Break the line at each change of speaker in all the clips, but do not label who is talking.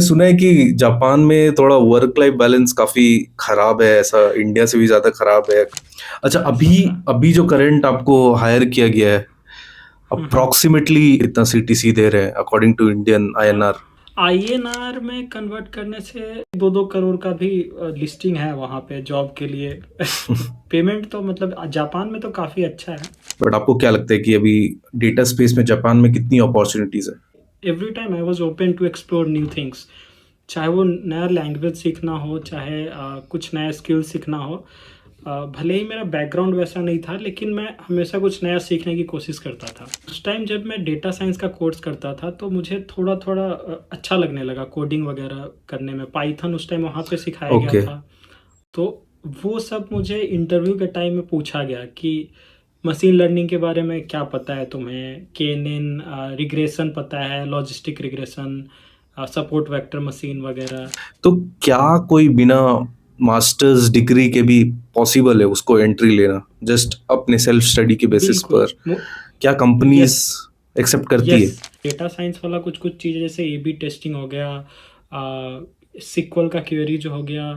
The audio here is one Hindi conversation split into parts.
सुना है कि जापान में थोड़ा वर्क लाइफ बैलेंस काफ़ी खराब है, ऐसा इंडिया से भी ज़्यादा खराब है। अच्छा,
अच्छा,
अभी
ऐसा क्या?
अभी जो करंट आपको हायर किया गया है,
हुँ, हुँ।
अप्रॉक्सिमेटली कितना सीटीसी दे रहे हैं according to Indian INR?
INR में कन्वर्ट करने से 2-2 करोड़ का भी लिस्टिंग है वहाँ पे जॉब के लिए। पेमेंट तो मतलब जापान में तो काफ़ी अच्छा है।
बट आपको क्या लगता है कि अभी डेटा स्पेस में जापान में कितनी अपॉर्चुनिटीज़ है?
Every time I was open to explore new things. चाहे वो नया लैंग्वेज सीखना हो, चाहे कुछ नया स्किल सीखना हो। भले ही मेरा बैकग्राउंड वैसा नहीं था, लेकिन मैं हमेशा कुछ नया सीखने की कोशिश करता था। उस टाइम जब मैं डेटा साइंस का कोर्स करता था, तो मुझे थोड़ा-थोड़ा अच्छा लगने लगा कोडिंग वगैरह करने में। पाइथन उस टाइम वहाँ पे सिखाया गया
ओके।
था। तो वो सब मुझे इंटरव्यू के टाइम में पूछा गया कि मशीन लर्निंग के बारे में क्या पता है तुम्हें? केएनएन रिग्रेशन पता है, logistic regression, support vector machine वगैरह।
तो क्या कोई बिना मास्टर्स डिग्री के भी पॉसिबल है उसको एंट्री लेना? जस्ट अपने सेल्फ स्टडी के बेसिस
बिल्कुल।
पर क्या कंपनीज़
यस,
एक्सेप्ट करती
यस।
है?
डेटा साइंस वाला कुछ-कुछ चीज़ें जैसे ए-बी टेस्टिंग हो गया, सीक्वल का क्वेरी जो हो गया,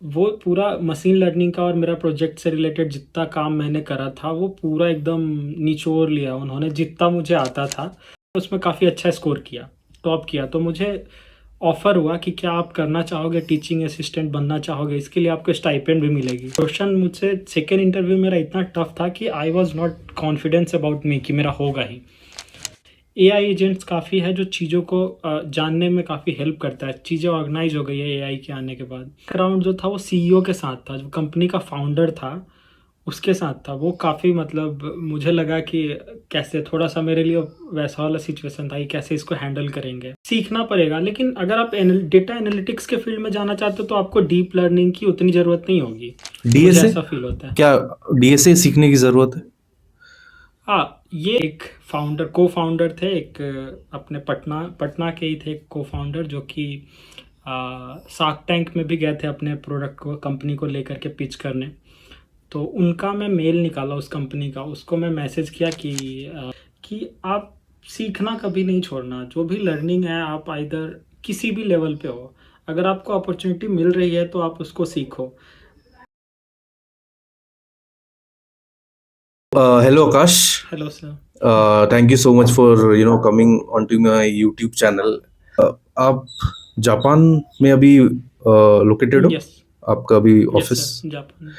वो पूरा मशीन लर्निंग का, और मेरा प्रोजेक्ट से रिलेटेड जितना काम मैंने करा था, वो पूरा एकदम निचोड़ लिया उन्होंने जितना मुझे आता था। उसमें काफ़ी अच्छा स्कोर किया, टॉप किया। तो मुझे ऑफ़र हुआ कि क्या आप करना चाहोगे, टीचिंग असिस्टेंट बनना चाहोगे? इसके लिए आपको स्टाइपेंड भी मिलेगी। क्वेश्चन मुझसे सेकंड इंटरव्यू मेरा इतना टफ था कि I was not confidence about me कि मेरा होगा ही। एआई एजेंट्स काफ़ी है जो चीज़ों को जानने में काफ़ी हेल्प करता है। चीज़ें ऑर्गेनाइज हो गई है एआई के आने के बाद। बैकग्राउंड जो था वो सीईओ के साथ था, जो कंपनी का फाउंडर था, उसके साथ था। वो काफ़ी मतलब मुझे लगा कि कैसे थोड़ा-सा मेरे लिए वैसा वाला सिचुएशन था कि कैसे इसको हैंडल करेंगे। सीखना पड़ेगा, लेकिन अगर आप डेटा एनालिटिक्स के फील्ड में जाना चाहते हो तो आपको डीप लर्निंग की उतनी ज़रूरत नहीं होगी। मुझे
डीएसए?
ऐसा फ़ील होता है।
क्या डीएसए सीखने की ज़रूरत है?
हाँ, ये एक को-फाउंडर थे, एक अपने पटना पटना के ही थे, एक को-फाउंडर जो कि शार्क टैंक में भी गए थे अपने प्रोडक्ट को, कंपनी को लेकर के पिच करने। तो उनका मैं मेल निकाला उस कंपनी का, उसको मैं मैसेज किया कि आप सीखना कभी नहीं छोड़ना। जो भी लर्निंग है, आप आइदर किसी भी लेवल पे हो, अगर आपको अपॉर्च्युनिटी मिल रही है तो आप उसको सीखो।
Hello Akash.
Hello sir.
Thank you so much for coming onto my YouTube channel. आप जापान में अभी लोकेटेड हो?
यस,
आपका अभी
यस
ऑफिस?
सर, जापान में।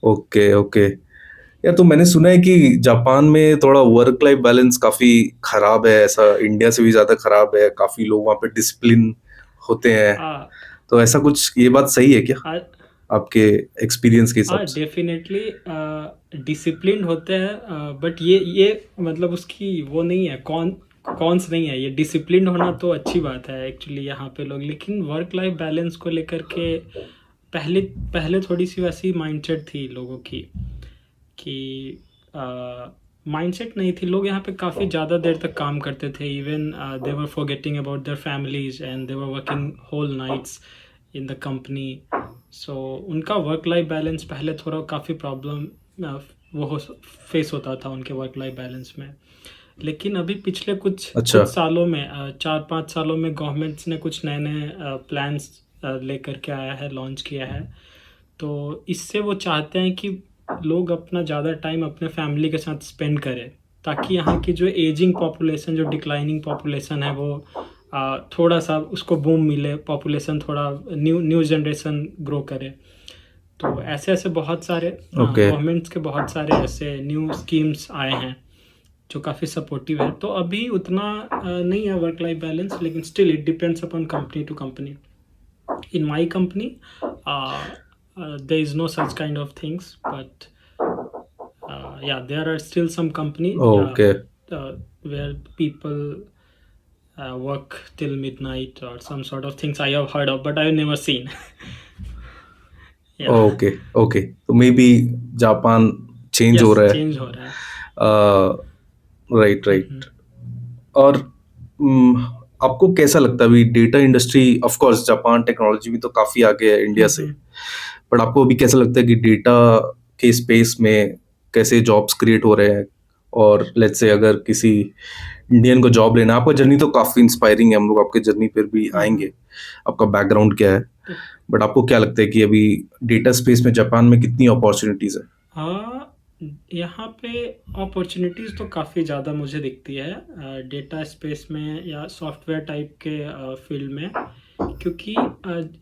Okay, okay. यार, तो मैंने सुना है कि जापान में थोड़ा वर्क लाइफ बैलेंस काफ़ी खराब है, ऐसा इंडिया से भी ज़्यादा खराब है। काफ़ी लोग वहाँ पे डिसिप्लिन होते हैं।
आ,
तो ऐसा कुछ, ये बात सही है क्या
आ,
आपके एक्सपीरियंस के हिसाब
हाँ,
से?
डेफ़िनेटली डिसिप्लिन्ड होते हैं, बट ये मतलब उसकी वो नहीं है, कॉन्स नहीं है। ये डिसिप्लिन्ड होना तो अच्छी बात है एक्चुअली यहाँ पे लोग, लेकिन वर्क लाइफ बैलेंस को लेकर के पहले पहले थोड़ी-सी वैसी माइंडसेट थी लोगों की कि माइंडसेट नहीं थी। लोग यहाँ पे काफ़ी ज़्यादा देर तक काम करते थे। Even they were forgetting about their families and they were working whole nights in the company. So उनका वर्क लाइफ बैलेंस पहले थोड़ा काफ़ी प्रॉब्लम वो हो फेस होता था उनके वर्क लाइफ बैलेंस में। लेकिन अभी पिछले कुछ
अच्छा।
कुछ सालों में 4-5 सालों में गवर्नमेंट्स ने कुछ नए-नए प्लान्स लेकर के आया है, लॉन्च किया है। तो इससे वो चाहते हैं कि लोग अपना ज़्यादा टाइम अपने फैमिली के साथ स्पेंड करें, ताकि यहाँ की जो एजिंग पॉपुलेशन, जो डिक्लाइनिंग पॉपुलेशन है, वो थोड़ा सा उसको बूम मिले, पॉपुलेशन थोड़ा न्यू न्यू जनरेशन ग्रो करे। तो ऐसे ऐसे बहुत सारे
ओके।
गवर्नमेंट्स के बहुत सारे ऐसे न्यू स्कीम्स आए हैं जो काफ़ी सपोर्टिव है। तो अभी उतना नहीं है वर्क लाइफ बैलेंस, लेकिन still it depends upon company to company. In my company, there is no such kind of things, but yeah, there are still some companies, yeah,
okay,
where people work till midnight or some sort of things I have heard of, but I have never seen. Yeah,
okay, okay. तो मे बी जापान चेंज हो
yes,
रहा है।
change हो रहा है।
राइट,
हम्म।
राइट। और आपको कैसा लगता है अभी data industry? Of course Japan technology में तो काफ़ी आगे है इंडिया से।
हम्म।
बट आपको अभी कैसा लगता है कि डेटा के स्पेस में कैसे जॉब्स क्रिएट हो रहे हैं? और लेट्स से अगर किसी इंडियन को जॉब लेना है, आपका जर्नी तो काफ़ी इंस्पायरिंग है, हम लोग आपके जर्नी पर भी
हम्म।
आएँगे। आपका बैकग्राउंड क्या है,
तो
बट आपको क्या लगता है कि अभी डेटा स्पेस में जापान में कितनी अपॉर्चुनिटीज है?
हाँ, यहाँ पे अपॉर्चुनिटीज़ तो काफ़ी ज़्यादा मुझे दिखती है डेटा स्पेस में या सॉफ्टवेयर टाइप के फील्ड में, क्योंकि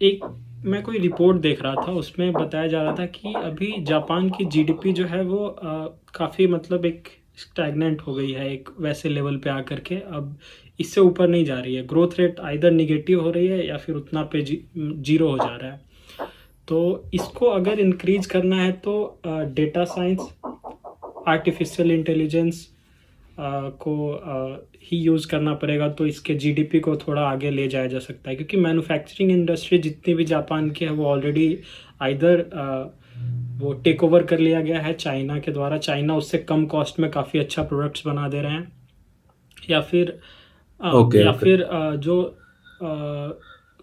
एक मैं कोई रिपोर्ट देख रहा था, उसमें बताया जा रहा था कि अभी जापान की जीडीपी जो है वो काफ़ी मतलब एक स्टैग्नेंट हो गई है, एक वैसे लेवल पे आकर के अब इससे ऊपर नहीं जा रही है। ग्रोथ रेट आइदर निगेटिव हो रही है या फिर उतना पे जीरो हो जा रहा है। तो इसको अगर इंक्रीज करना है तो डेटा साइंस, आर्टिफिशियल इंटेलिजेंस को ही यूज़ करना पड़ेगा, तो इसके जीडीपी को थोड़ा आगे ले जाया जा सकता है, क्योंकि मैन्युफैक्चरिंग इंडस्ट्री जितनी भी जापान की है वो ऑलरेडी आइदर वो टेक ओवर कर लिया गया है चाइना के द्वारा, चाइना उससे कम कॉस्ट में काफ़ी अच्छा प्रोडक्ट्स बना दे रहे हैं, या फिर
ओके, ओके।
जो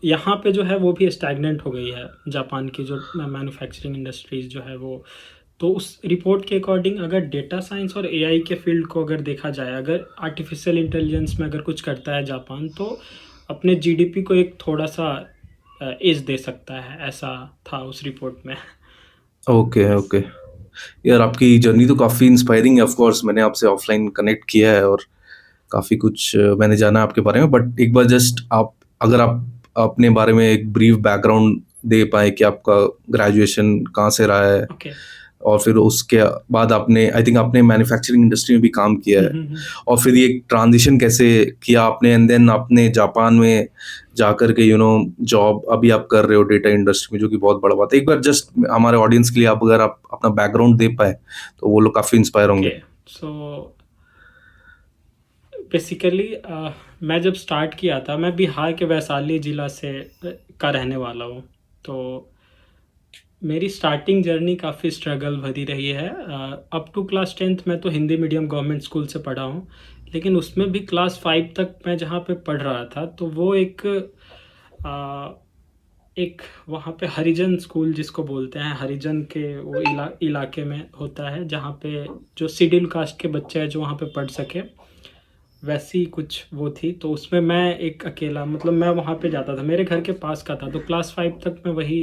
यहाँ पे जो है वो भी स्टैग्नेंट हो गई है जापान की जो मैन्युफैक्चरिंग इंडस्ट्रीज जो है वो। तो उस रिपोर्ट के अकॉर्डिंग अगर डेटा साइंस और एआई के फील्ड को अगर देखा जाए, अगर आर्टिफिशियल इंटेलिजेंस में अगर कुछ करता है जापान, तो अपने जीडीपी को एक थोड़ा सा एज दे सकता है, ऐसा था उस रिपोर्ट में।
Okay,
yes.
ओके। यार आपकी जर्नी तो काफ़ी इंस्पायरिंग है। ऑफ कोर्स मैंने आपसे ऑफलाइन कनेक्ट किया है और काफ़ी कुछ मैंने जाना आपके बारे में, बट एक बार जस्ट आप, अगर आप अपने बारे में एक ब्रीफ बैकग्राउंड दे पाएँ कि आपका ग्रेजुएशन कहाँ से रहा है,
ओके।
और फिर उसके बाद आपने, आई थिंक आपने मैन्युफैक्चरिंग इंडस्ट्री में भी काम किया है, और फिर ये ट्रांजिशन कैसे किया आपने, एंड देन आपने जापान में जाकर के जॉब अभी आप कर रहे हो डेटा इंडस्ट्री में, जो कि बहुत बड़ा बात है। एक बार जस्ट हमारे ऑडियंस के लिए आप, अगर आप अपना बैकग्राउंड दे पाए तो वो लोग काफ़ी इंस्पायर होंगे।
ओके। सो बेसिकली मैं जब स्टार्ट किया था, मैं बिहार के वैशाली ज़िला से का रहने वाला हूँ। तो मेरी स्टार्टिंग जर्नी काफ़ी स्ट्रगल भरी रही है। अप टू क्लास 10th मैं तो हिंदी मीडियम गवर्नमेंट स्कूल से पढ़ा हूँ, लेकिन उसमें भी क्लास 5 तक मैं जहाँ पे पढ़ रहा था, तो वो अ, एक वहाँ पे हरिजन स्कूल जिसको बोलते हैं, हरिजन के वो इलाके में होता है, जहाँ पे जो शेड्यूल कास्ट के बच्चे हैं जो वहाँ पे पढ़ सके, वैसी कुछ वो थी। तो उसमें मैं एक अकेला, मतलब मैं वहाँ पे जाता था, मेरे घर के पास का था, तो क्लास 5 तक मैं वही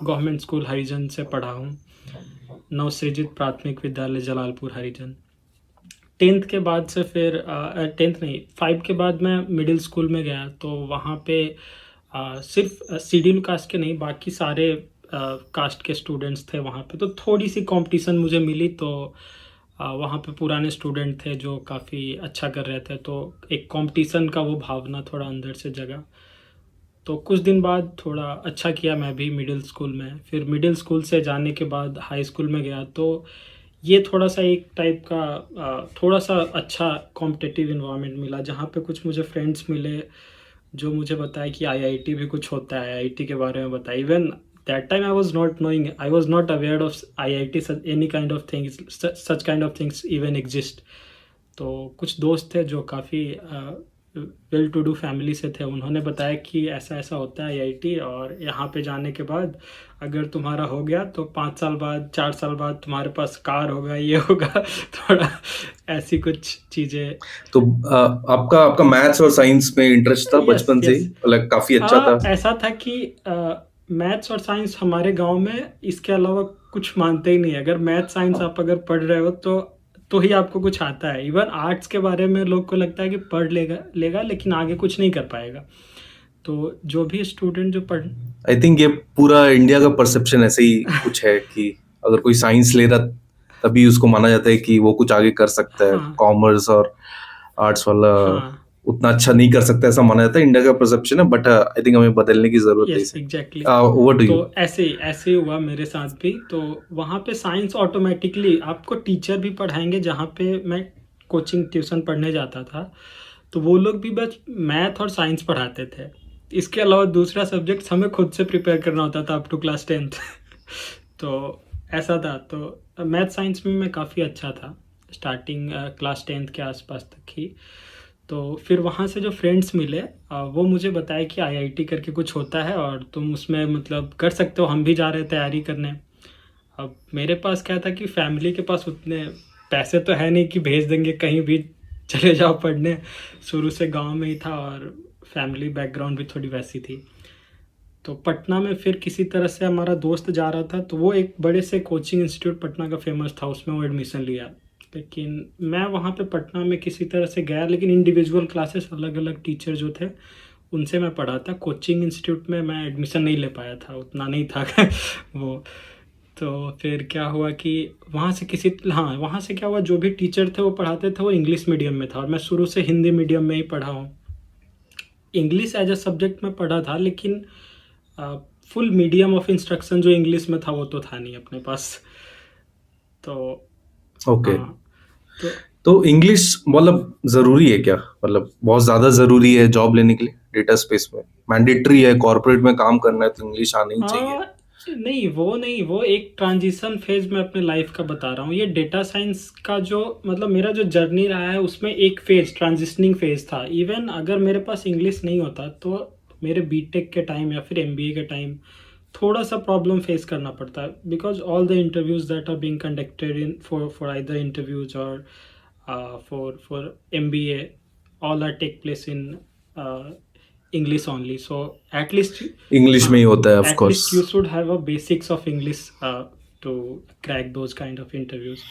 गवर्नमेंट स्कूल हरिजन से पढ़ा हूँ, नवसृजित प्राथमिक विद्यालय जलालपुर हरिजन। 10th के बाद से फिर 10th नहीं, 5 के बाद मैं मिडिल स्कूल में गया, तो वहाँ पे सिर्फ शेड्यूल कास्ट के नहीं, बाकी सारे कास्ट के स्टूडेंट्स थे वहाँ पे, तो थोड़ी सी कंपटीशन मुझे मिली। तो वहाँ पे पुराने स्टूडेंट थे जो काफ़ी अच्छा कर रहे थे, तो एक कंपटीशन का वो भावना थोड़ा अंदर से जगा। तो कुछ दिन बाद थोड़ा अच्छा किया मैं भी मिडिल स्कूल में, फिर मिडिल स्कूल से जाने के बाद हाई स्कूल में गया, तो ये थोड़ा सा एक टाइप का थोड़ा सा अच्छा कॉम्पिटिटिव इन्वायरमेंट मिला, जहाँ पे कुछ मुझे फ्रेंड्स मिले जो मुझे बताया कि आईआईटी भी कुछ होता है, आईआईटी के बारे में बताया। Even that time I was not aware of IIT, any kind of things, such kind of things even exist. तो कुछ दोस्त थे जो काफ़ी वेल टू डू फैमिली से थे, उन्होंने बताया कि ऐसा ऐसा होता है आईआईटी, और यहाँ पे जाने के बाद अगर तुम्हारा हो गया तो 5 साल बाद, 4 साल बाद तुम्हारे पास कार होगा, ये होगा थोड़ा ऐसी कुछ चीज़ें।
तो आपका आपका मैथ्स और साइंस में इंटरेस्ट था
यस,
बचपन से ही,
यस।
मतलब काफ़ी अच्छा था?
ऐसा था कि मैथ्स और साइंस हमारे गांव में इसके अलावा कुछ मानते ही नहीं है। अगर मैथ साइंस आप अगर पढ़ रहे हो तो ही आपको कुछ आता है। इवन आर्ट्स के बारे में लोग को लगता है कि पढ़ लेगा लेगा लेकिन आगे कुछ नहीं कर पाएगा। तो जो भी स्टूडेंट जो पढ़
आई थिंक ये पूरा इंडिया का परसेप्शन ऐसे ही कुछ है कि अगर कोई साइंस ले रहा तभी उसको माना जाता है कि वो कुछ आगे कर सकता है,
हाँ,
कॉमर्स और आर्ट्स वाला
हाँ।
उतना अच्छा नहीं कर सकता, ऐसा माना जाता है, इंडिया का परसेप्शन है, बट आई थिंक हमें बदलने की जरूरत है
यस,
इसे।
एग्जैक्टली।
ओवर टू
तो
यू।
ऐसे ही हुआ मेरे साथ भी। तो वहाँ पे साइंस ऑटोमेटिकली आपको टीचर भी पढ़ाएंगे, जहाँ पे मैं कोचिंग ट्यूशन पढ़ने जाता था, तो वो लोग भी बस मैथ और साइंस पढ़ाते थे। इसके अलावा दूसरा सब्जेक्ट हमें खुद से प्रिपेयर करना होता था अप टू क्लास 10th। तो ऐसा था। तो मैथ साइंस में मैं काफ़ी अच्छा था स्टार्टिंग क्लास 10th के आसपास तक ही। तो फिर वहाँ से जो फ्रेंड्स मिले, वो मुझे बताया कि आईआईटी करके कुछ होता है और तुम उसमें मतलब कर सकते हो, हम भी जा रहे तैयारी करने। अब मेरे पास क्या था कि फैमिली के पास उतने पैसे तो है नहीं कि भेज देंगे कहीं भी चले जाओ पढ़ने। शुरू से गांव में ही था और फैमिली बैकग्राउंड भी थोड़ी वैसी थी। तो पटना में फिर किसी तरह से हमारा दोस्त जा रहा था, तो वो एक बड़े से कोचिंग इंस्टीट्यूट पटना का फेमस था, उसमें वो एडमिशन लिया। लेकिन मैं वहाँ पे पटना में किसी तरह से गया, लेकिन इंडिविजुअल क्लासेस अलग अलग टीचर जो थे उनसे मैं पढ़ा था। कोचिंग इंस्टीट्यूट में मैं एडमिशन नहीं ले पाया था, उतना नहीं था वो। तो फिर क्या हुआ कि वहाँ से क्या हुआ, जो भी टीचर थे वो पढ़ाते थे वो इंग्लिश मीडियम में था, और मैं शुरू से हिंदी मीडियम में ही पढ़ा हूँ। इंग्लिश एज अ सब्जेक्ट में पढ़ा था, लेकिन फुल मीडियम ऑफ इंस्ट्रक्शन जो इंग्लिश में था वो तो था नहीं अपने पास। तो
ओके।
हाँ, तो
तो इंग्लिश मतलब ज़रूरी है क्या? मतलब बहुत ज़्यादा ज़रूरी है जॉब लेने के लिए डेटा स्पेस में? मैंडेटरी है, कॉर्पोरेट में काम करना है तो इंग्लिश आनी ही चाहिए?
नहीं, वो एक ट्रांजिशन फेज में अपने लाइफ का बता रहा हूँ। ये डेटा साइंस का जो मतलब मेरा जो जर्नी रहा है उसमें एक फेज, ट्रांजिशनिंग फेज था। इवन अगर मेरे पास इंग्लिश नहीं होता तो मेरे बीटेक के टाइम या फिर एमबीए के टाइम थोड़ा सा प्रॉब्लम फेस करना पड़ता है, because all the interviews that are being conducted in for either interviews और for MBA, all are take place in English only. So at least
English में ही होता है of
at
course.
least you should have a basics of English to crack those kind of interviews.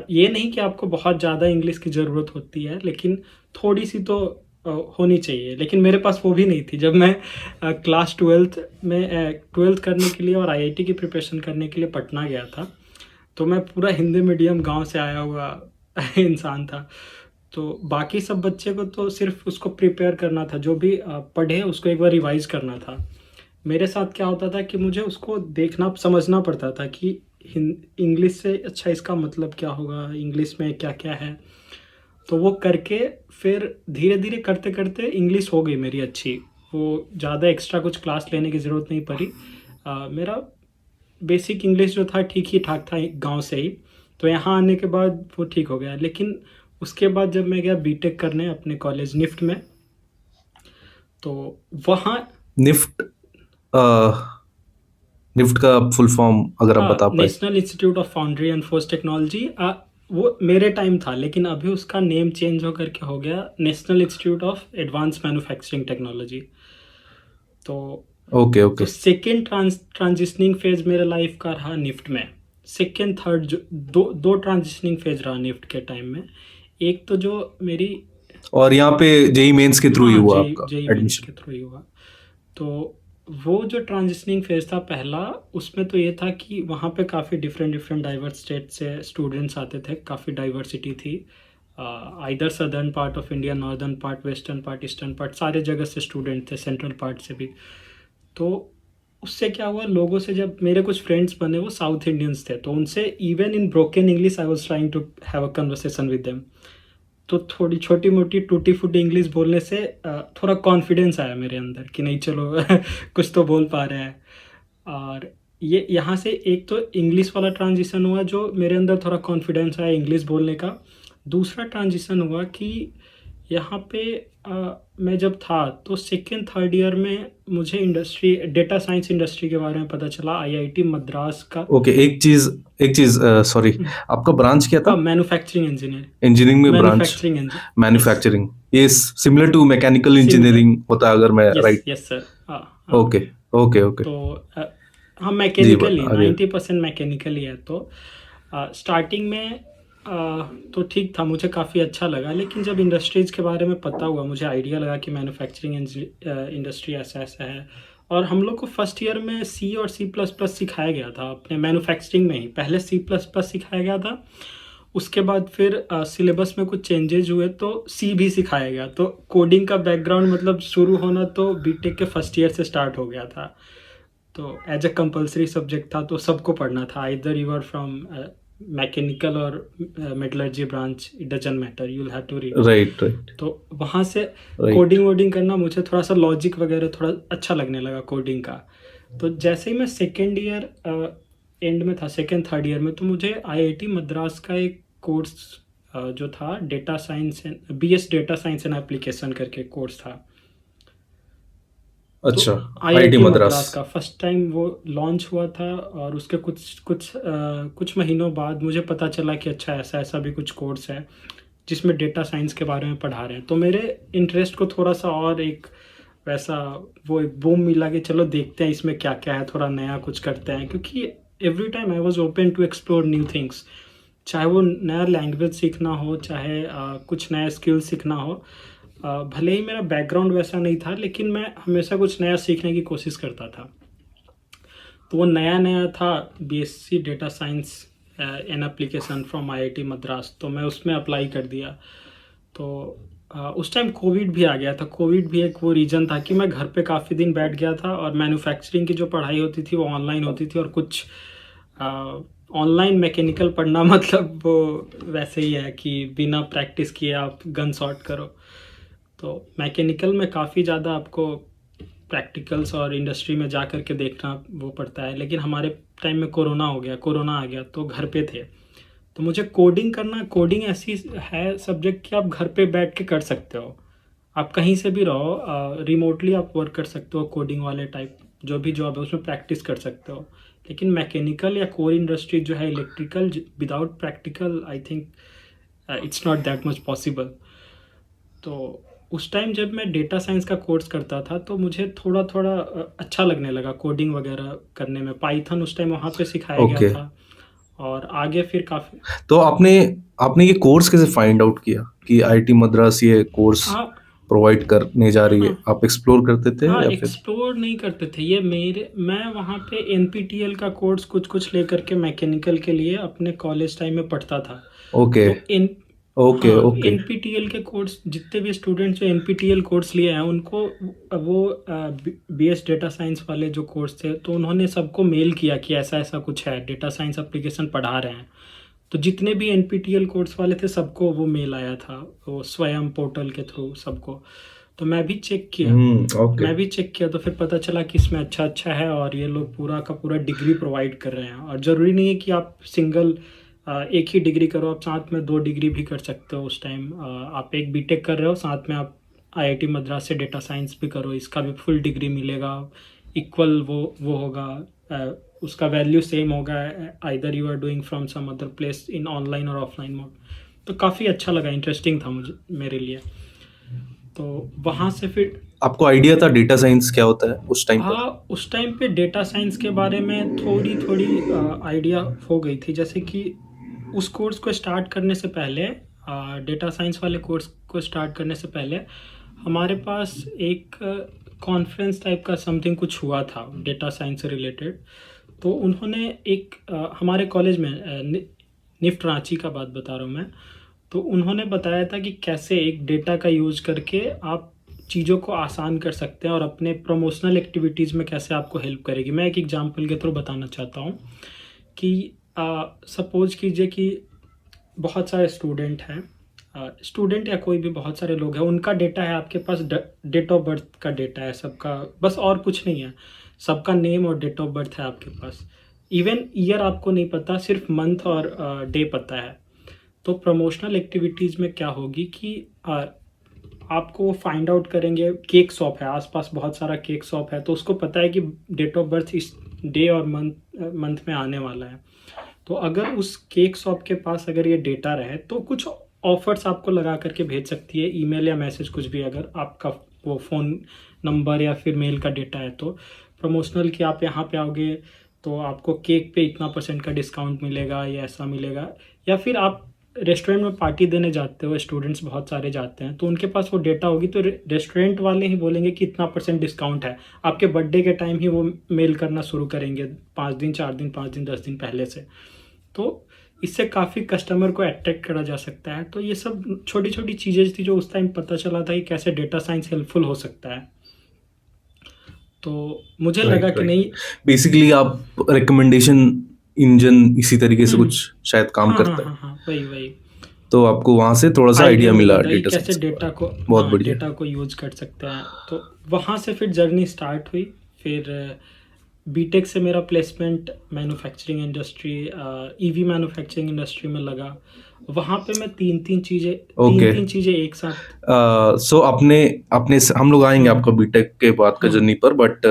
ये नहीं कि आपको बहुत ज़्यादा इंग्लिश की ज़रूरत होती है, लेकिन थोड़ी सी तो होनी चाहिए। लेकिन मेरे पास वो भी नहीं थी। जब मैं क्लास ट्वेल्थ करने के लिए और आईआईटी की प्रिपरेशन करने के लिए पटना गया था, तो मैं पूरा हिंदी मीडियम गांव से आया हुआ इंसान था। तो बाकी सब बच्चे को तो सिर्फ उसको प्रिपेयर करना था, जो भी पढ़े उसको एक बार रिवाइज करना था। मेरे साथ क्या होता था कि मुझे उसको देखना समझना पड़ता था कि इंग्लिश से अच्छा इसका मतलब क्या होगा, इंग्लिश में क्या क्या है। तो वो करके फिर धीरे धीरे करते करते इंग्लिश हो गई मेरी अच्छी। वो ज़्यादा एक्स्ट्रा कुछ क्लास लेने की ज़रूरत नहीं पड़ी। मेरा बेसिक इंग्लिश जो था ठीक ही ठाक था गांव से ही। तो यहाँ आने के बाद वो ठीक हो गया। लेकिन उसके बाद जब मैं गया बीटेक करने अपने कॉलेज निफ्ट में, तो वहाँ
निफ्ट निफ्ट का फुल फॉर्म अगर आप बता पाए?
National institute of foundry and force technology. वो मेरे टाइम था, लेकिन अभी उसका नेम चेंज होकर के हो गया national institute of advance manufacturing technology. तो
ओके
तो
ओके।
सेकेंड ट्रांजिशनिंग फेज मेरे लाइफ का रहा निफ्ट में। सेकेंड थर्ड जो दो ट्रांजिशनिंग फेज रहा निफ्ट के टाइम में। एक तो जो मेरी
और यहाँ पे जेई मेंस के थ्रू ही हुआ
जेई
आपका
मेंस
एडमिशन?
के थ्रू ही हुआ। तो वो जो ट्रांजिशनिंग फेज था पहला, उसमें तो ये था कि वहाँ पे काफ़ी डिफरेंट डाइवर्स स्टेट से स्टूडेंट्स आते थे, काफ़ी डाइवर्सिटी थी। Either southern part of India, northern part, western part, eastern part, सारे जगह से स्टूडेंट थे, सेंट्रल पार्ट से भी। तो उससे क्या हुआ, लोगों से जब मेरे कुछ फ्रेंड्स बने वो साउथ इंडियंस थे, तो उनसे even in broken English I was trying to have a conversation with them. तो थोड़ी छोटी मोटी टूटी फूटी इंग्लिश बोलने से थोड़ा कॉन्फिडेंस आया मेरे अंदर कि नहीं चलो कुछ तो बोल पा रहे हैं। और ये यहाँ से एक तो इंग्लिश वाला ट्रांजिशन हुआ जो मेरे अंदर थोड़ा कॉन्फिडेंस आया इंग्लिश बोलने का। दूसरा ट्रांजिशन हुआ कि यहाँ पे मैं जब था तो सेकेंड थर्ड ईयर में मुझे डेटा साइंस इंडस्ट्री के बारे में पता चला, आईआईटी मद्रास का।
ओके, एक चीज सॉरी, आपका ब्रांच क्या था?
Manufacturing engineer.
इंजीनियरिंग में ब्रांच
मैन्युफैक्चरिंग इंजीनियर।
मैन्युफैक्चरिंग, ये सिमिलर टू मैकेनिकल इंजीनियरिंग होता है अगर मैं राइट?
Yes sir. हाँ।
Okay okay okay.
तो हाँ,
जी
मैकेनिकल ही,
आगे।
90% मैकेनिकल ही है। तो स्टार्टिंग में तो ठीक था, मुझे काफ़ी अच्छा लगा। लेकिन जब इंडस्ट्रीज़ के बारे में पता हुआ, मुझे आइडिया लगा कि मैन्युफैक्चरिंग इंडस्ट्री ऐसा ऐसा है। और हम लोग को फर्स्ट ईयर में सी और C++ सिखाया गया था अपने मैन्युफैक्चरिंग में ही। पहले C++ सिखाया गया था, उसके बाद फिर सिलेबस में कुछ चेंजेज हुए तो सी भी सिखाया गया। तो कोडिंग का बैकग्राउंड मतलब शुरू होना तो बीटेक के फर्स्ट ईयर से स्टार्ट हो गया था। तो एज अ कंपलसरी सब्जेक्ट था, तो सबको पढ़ना था, either you are from mechanical और metallurgy branch, it doesn't matter, you will have to read.
Right right.
तो वहाँ से
Right.
कोडिंग वोडिंग करना मुझे थोड़ा सा लॉजिक वगैरह थोड़ा अच्छा लगने लगा कोडिंग का। तो जैसे ही मैं सेकेंड ईयर एंड में था, सेकेंड थर्ड ईयर में, तो मुझे आईआईटी मद्रास का एक कोर्स जो था data science and BS data science and application करके कोर्स था।
अच्छा,
तो
आईआईटी
IIT
मद्रास।
मद्रास का फर्स्ट टाइम वो लॉन्च हुआ था, और उसके कुछ महीनों बाद मुझे पता चला कि अच्छा ऐसा ऐसा भी कुछ कोर्स है जिसमें डेटा साइंस के बारे में पढ़ा रहे हैं। तो मेरे इंटरेस्ट को थोड़ा सा और एक वैसा वो एक बूम मिला कि चलो देखते हैं इसमें क्या-क्या है, थोड़ा नया कुछ करते हैं। क्योंकि every time I was open to explore new things, चाहे वो नया लैंग्वेज सीखना हो, चाहे कुछ नया स्किल सीखना हो। भले ही मेरा बैकग्राउंड वैसा नहीं था, लेकिन मैं हमेशा कुछ नया सीखने की कोशिश करता था। तो वो नया-नया था BSc data science an application from IIT Madras, तो मैं उसमें अप्लाई कर दिया। तो उस टाइम कोविड भी आ गया था। कोविड भी एक वो रीज़न था कि मैं घर पे काफ़ी दिन बैठ गया था और मैन्युफैक्चरिंग की जो पढ़ाई होती थी वो ऑनलाइन होती थी, और कुछ ऑनलाइन मैकेनिकल पढ़ना मतलब वो वैसे ही है कि बिना प्रैक्टिस किए आप गन शॉट करो। तो मैकेनिकल में काफ़ी ज़्यादा आपको प्रैक्टिकल्स और इंडस्ट्री में जा कर के देखना वो पड़ता है। लेकिन हमारे टाइम में कोरोना आ गया तो घर पे थे। तो मुझे कोडिंग ऐसी है सब्जेक्ट कि आप घर पे बैठ के कर सकते हो। आप कहीं से भी रहो, रिमोटली आप वर्क कर सकते हो, कोडिंग वाले टाइप जो भी जॉब है उसमें प्रैक्टिस कर सकते हो। लेकिन मैकेनिकल या कोर इंडस्ट्री जो है electrical, without practical I think it's not that much possible. तो उस टाइम जब मैं डेटा साइंस का कोर्स करता था तो मुझे थोड़ा-थोड़ा अच्छा लगने लगा कोडिंग वगैरह करने में। पाइथन उस टाइम वहाँ पे सिखाया गया
ओके।
था, और आगे फिर काफ़ी।
तो आपने आपने ये कोर्स कैसे फाइंड आउट किया कि आईआईटी मद्रास ये कोर्स
हाँ,
प्रोवाइड करने जा रही है?
हाँ,
आप एक्सप्लोर करते थे
हाँ,
या फिर?
एक्सप्लोर नहीं करते थे। ये मैं वहाँ पे एनपीटीईएल का कोर्स कुछ-कुछ लेकर के मैकेनिकल के लिए अपने कॉलेज टाइम में पढ़ता था।
ओके,
तो एन
ओके,
हाँ,
ओके।
एनपीटीईएल के कोर्स जितने भी स्टूडेंट्स जो एनपीटीईएल कोर्स लिए हैं उनको वो बीएस डेटा साइंस वाले जो कोर्स थे, तो उन्होंने सबको मेल किया कि ऐसा-ऐसा कुछ है, डेटा साइंस एप्लीकेशन पढ़ा रहे हैं। तो जितने भी एनपीटीईएल कोर्स वाले थे सबको वो मेल आया था, वो स्वयं पोर्टल के थ्रू सबको। तो
ओके।
मैं भी चेक किया तो फिर पता चला कि इसमें अच्छा-अच्छा है, और ये लोग पूरा का पूरा डिग्री प्रोवाइड कर रहे हैं। और ज़रूरी नहीं है कि आप सिंगल एक ही डिग्री करो, आप साथ में 2 डिग्री भी कर सकते हो उस टाइम। आप एक बीटेक कर रहे हो, साथ में आप आईआईटी मद्रास से डेटा साइंस भी करो, इसका भी फुल डिग्री मिलेगा। इक्वल वो होगा, उसका वैल्यू सेम होगा, either you are doing from some other place in online और ऑफलाइन मोड। तो काफ़ी अच्छा लगा, इंटरेस्टिंग था मुझे, मेरे लिए। तो वहाँ से फिर
आपको आइडिया था डेटा साइंस क्या होता है उस टाइम पर?
हाँ, उस टाइम पे डेटा साइंस के बारे में थोड़ी-थोड़ी आइडिया हो गई थी। जैसे कि उस कोर्स को स्टार्ट करने से पहले, डेटा साइंस वाले कोर्स को स्टार्ट करने से पहले हमारे पास एक कॉन्फ्रेंस टाइप का समथिंग कुछ हुआ था डेटा साइंस से रिलेटेड। तो उन्होंने एक हमारे कॉलेज में निफ्ट रांची का बात बता रहा हूँ मैं। तो उन्होंने बताया था कि कैसे एक डेटा का यूज़ करके आप चीज़ों को आसान कर सकते हैं और अपने प्रमोशनल एक्टिविटीज़ में कैसे आपको हेल्प करेगी। मैं एक एग्जांपल के थ्रू बताना चाहता हूँ कि सपोज़ कीजिए कि बहुत सारे स्टूडेंट हैं, स्टूडेंट या कोई भी बहुत सारे लोग हैं, उनका डेटा है आपके पास, डेट ऑफ बर्थ का डेटा है सबका, बस और कुछ नहीं है। सबका नेम और डेट ऑफ बर्थ है आपके पास। इवन ईयर आपको नहीं पता, सिर्फ मंथ और डे पता है। तो प्रमोशनल एक्टिविटीज़ में क्या होगी कि आपको वो फाइंड आउट करेंगे, केक शॉप है आसपास, बहुत सारा केक शॉप है, तो उसको पता है कि डेट ऑफ बर्थ इस डे और मंथ में आने वाला है। तो अगर उस केक शॉप के पास अगर ये डेटा रहे तो कुछ ऑफर्स आपको लगा करके भेज सकती है, ईमेल या मैसेज कुछ भी, अगर आपका वो फ़ोन नंबर या फिर मेल का डेटा है तो प्रमोशनल कि आप यहाँ पे आओगे तो आपको केक पे इतना % का डिस्काउंट मिलेगा या ऐसा मिलेगा। या फिर आप रेस्टोरेंट में पार्टी देने जाते हो, स्टूडेंट्स बहुत सारे जाते हैं, तो उनके पास वो डेटा होगी, तो रेस्टोरेंट वाले ही बोलेंगे कि इतना % डिस्काउंट है। आपके बर्थडे के टाइम ही वो मेल करना शुरू करेंगे 5 दिन, 4 दिन, 5 दिन, 10 दिन पहले से। तो इससे काफ़ी कस्टमर को अट्रैक्ट करा जा सकता है। तो ये सब छोटी-छोटी चीज़ें थी जो उस टाइम पता चला था कि कैसे डेटा साइंस हेल्पफुल हो सकता है। तो मुझे लगा
राइट,
कि
राइट।
नहीं।
बेसिकली आप रिकमेंडेशन इंजन इसी तरीके से
हुँ,
कुछ शायद काम
हाँ, हाँ,
करता है।
हाँ, हाँ, वही।
तो आपको वहाँ से थोड़ा-सा आइडिया
आइडिया
मिला
मिला था कि
डेटा
कैसे
साइंस के बारे
डेटा
में।
को,
बहुत
हाँ,
बढ़िया।
डेटा को यूज़ कर सकते हैं। तो वहाँ से फिर जर्नी स्टार्ट हुई। फिर बीटेक से मेरा placement manufacturing industry, EV manufacturing industry में लगा। वहाँ पे मैं
ओके।
3-3 चीज़ें एक साथ।
सो आपने आपने हम लोग आएंगे
हाँ,
आपका बीटेक के बाद का
हाँ,
जर्नी पर, बट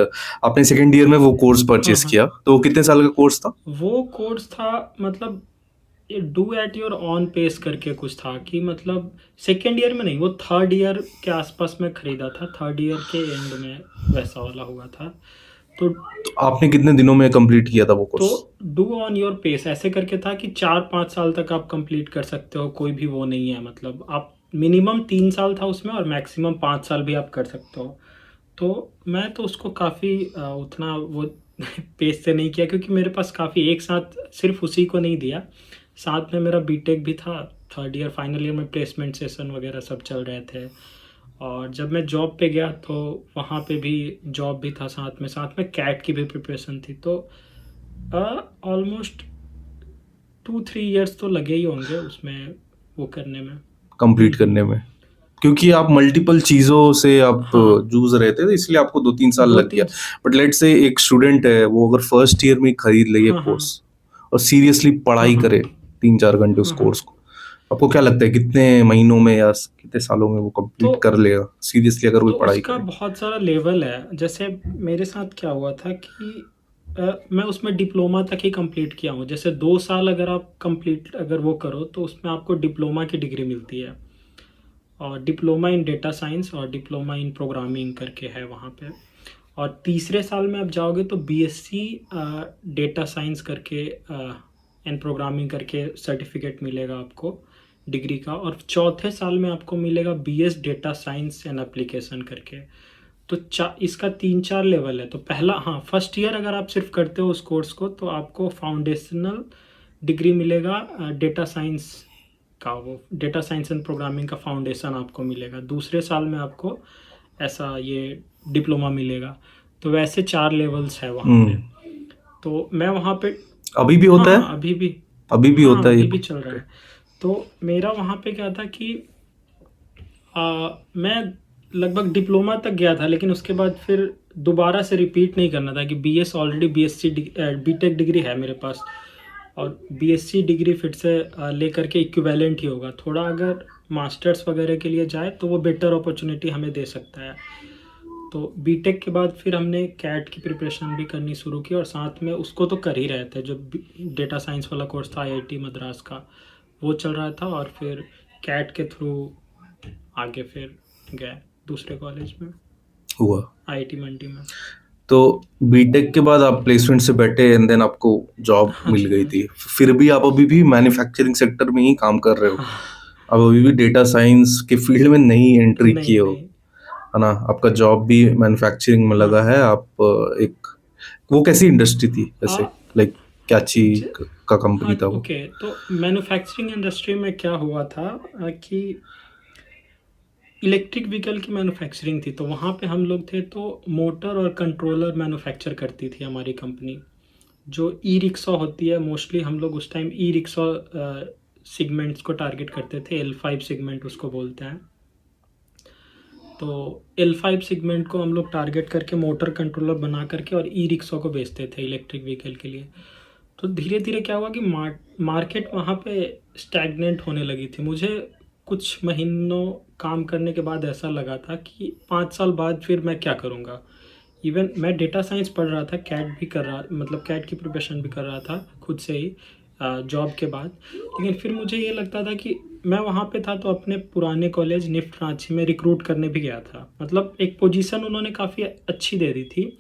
आपने सेकेंड ईयर में वो कोर्स
हाँ,
परचेज
हाँ।
किया, तो वो कितने साल का कोर्स था?
वो कोर्स था मतलब ये do at your own pace करके कुछ था कि मतलब सेकेंड ईयर में नहीं, वो थर्ड ईयर के आसपास में खरीदा था, थर्ड ईयर के एंड में वैसा वाला हुआ था। तो
तो आपने कितने दिनों में कंप्लीट किया था वो
तो
course?
Do on your pace ऐसे करके था कि 4-5 साल तक आप कंप्लीट कर सकते हो, कोई भी वो नहीं है, मतलब आप मिनिमम 3 साल था उसमें और मैक्सिमम 5 साल भी आप कर सकते हो। तो मैं तो उसको काफ़ी उतना वो पेस से नहीं किया, क्योंकि मेरे पास काफ़ी एक साथ सिर्फ उसी को नहीं दिया, साथ में मेरा बीटेक भी था, थर्ड ईयर फाइनल ईयर में प्लेसमेंट सेशन वगैरह सब चल रहे थे। और जब मैं जॉब पे गया तो वहाँ पे भी जॉब भी था, साथ में कैट की भी प्रिपरेशन थी। तो ऑलमोस्ट 2-3 ईयर्स तो लगे ही होंगे उसमें वो करने में।
कंप्लीट करने में, क्योंकि आप मल्टीपल चीज़ों से आप
हाँ,
जूझ रहे थे, तो इसलिए आपको 2-3 साल
दो
लग गया।
तीन
बट लेट्स से एक स्टूडेंट है, वो अगर फर्स्ट ईयर में ही खरीद ले ये
हाँ, हाँ,
कोर्स और सीरियसली
हाँ,
पढ़ाई
हाँ,
करे 3-4 घंटे उस
हाँ, हाँ।
कोर्स को, आपको क्या लगता है कितने महीनों में या कितने सालों में वो
तो
कंप्लीट कर लेगा सीरियसली अगर वो
तो
पढ़ाई
उसका
करे?
बहुत सारा लेवल है। जैसे मेरे साथ क्या हुआ था कि मैं उसमें डिप्लोमा तक ही कंप्लीट किया हूँ। जैसे 2 साल अगर आप कंप्लीट अगर वो करो तो उसमें आपको डिप्लोमा की डिग्री मिलती है, और डिप्लोमा इन डेटा साइंस और डिप्लोमा इन प्रोग्रामिंग करके है वहाँ पे। और तीसरे साल में आप जाओगे तो बीएससी डेटा साइंस करके एंड प्रोग्रामिंग करके सर्टिफिकेट मिलेगा आपको डिग्री का। और चौथे साल में आपको मिलेगा BS data science and application करके। तो इसका 3-4 लेवल है। तो पहला, हाँ, फर्स्ट ईयर अगर आप सिर्फ करते हो उस कोर्स को तो आपको फाउंडेशनल डिग्री मिलेगा डेटा साइंस का, वो डेटा साइंस एंड प्रोग्रामिंग का फाउंडेशन आपको मिलेगा। दूसरे साल में आपको ऐसा ये डिप्लोमा मिलेगा। तो वैसे 4 लेवल्स है वहाँ पे। तो मैं वहाँ पे,
अभी भी
हाँ,
होता है?
हाँ, अभी भी,
अभी भी होता
हाँ,
है ये?
अभी भी चल रहा है। तो मेरा वहाँ पे क्या था कि मैं लगभग डिप्लोमा तक गया था, लेकिन उसके बाद फिर दोबारा से रिपीट नहीं करना था कि BS already BSc BTech degree है मेरे पास, और बीएससी डिग्री फिर से लेकर के इक्विवेलेंट ही होगा। थोड़ा अगर मास्टर्स वगैरह के लिए जाए तो वो बेटर अपॉर्चुनिटी हमें दे सकता है। तो बीटेक के बाद फिर हमने कैट की प्रिपरेशन भी करनी शुरू की, और साथ में उसको तो कर ही रहे थे, जो डेटा साइंस वाला कोर्स था आईआईटी मद्रास का वो चल रहा था। और फिर कैट के थ्रू आगे फिर गए दूसरे कॉलेज में,
हुआ।
आईआईटी मंडी में।
तो बीटेक के बाद आप प्लेसमेंट से बैठे एंड देन आपको जॉब
हाँ
मिल
जी,
गई
हाँ
थी,
जी।
फिर भी आप अभी भी मैन्युफैक्चरिंग सेक्टर में ही काम कर रहे हो,
हाँ,
आप अभी भी डेटा साइंस के फील्ड में नहीं एंट्री
नहीं,
किए हो,
नहीं।
है ना? आपका जॉब भी मैन्युफैक्चरिंग में
हाँ,
लगा है। आप एक, वो कैसी इंडस्ट्री थी
आ,
वैसे, लाइक क्या चीज
ज,
का
हाँ,
कंपनी था वो?
ओके। तो मैन्युफैक्चरिंग इंडस्ट्री में क्या हुआ था कि इलेक्ट्रिक व्हीकल की मैन्युफैक्चरिंग थी। तो वहाँ पे हम लोग थे, तो मोटर और कंट्रोलर मैन्युफैक्चर करती थी हमारी कंपनी। जो ई रिक्शा होती है, मोस्टली हम लोग उस टाइम ई रिक्शा सेगमेंट्स को टारगेट करते थे, L5 सेगमेंट उसको बोलते हैं। तो L5 सेगमेंट को हम लोग टारगेट करके मोटर कंट्रोलर बना करके और ई रिक्शा को बेचते थे इलेक्ट्रिक व्हीकल के लिए। तो धीरे धीरे क्या हुआ कि मार्केट वहाँ पे स्टैग्नेंट होने लगी थी। मुझे कुछ महीनों काम करने के बाद ऐसा लगा था कि 5 साल बाद फिर मैं क्या करूँगा। इवन मैं डेटा साइंस पढ़ रहा था, कैट भी कर रहा, मतलब कैट की प्रिपरेशन भी कर रहा था खुद से ही जॉब के बाद। लेकिन फिर मुझे ये लगता था कि मैं वहाँ पे था तो अपने पुराने कॉलेज निफ्ट रांची में रिक्रूट करने भी गया था। मतलब एक पोजीशन उन्होंने काफ़ी अच्छी दे दी थी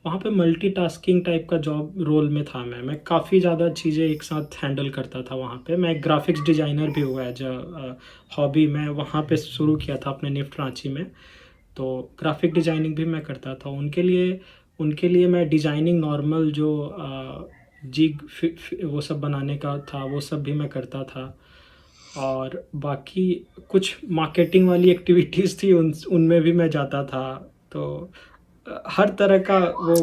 वहाँ पे, मल्टीटास्किंग टाइप का जॉब रोल में था। मैं काफ़ी ज़्यादा चीज़ें एक साथ हैंडल करता था वहाँ पे। मैं ग्राफिक्स डिज़ाइनर भी हुआ एज हॉबी, मैं वहाँ पे शुरू किया था अपने निफ्ट रांची में। तो ग्राफिक डिज़ाइनिंग भी मैं करता था उनके लिए मैं डिज़ाइनिंग नॉर्मल जो जिग वो सब बनाने का था वो सब भी मैं करता था। और बाकी कुछ मार्केटिंग वाली एक्टिविटीज़ थी उनमें भी मैं जाता था। तो हर तरह का वो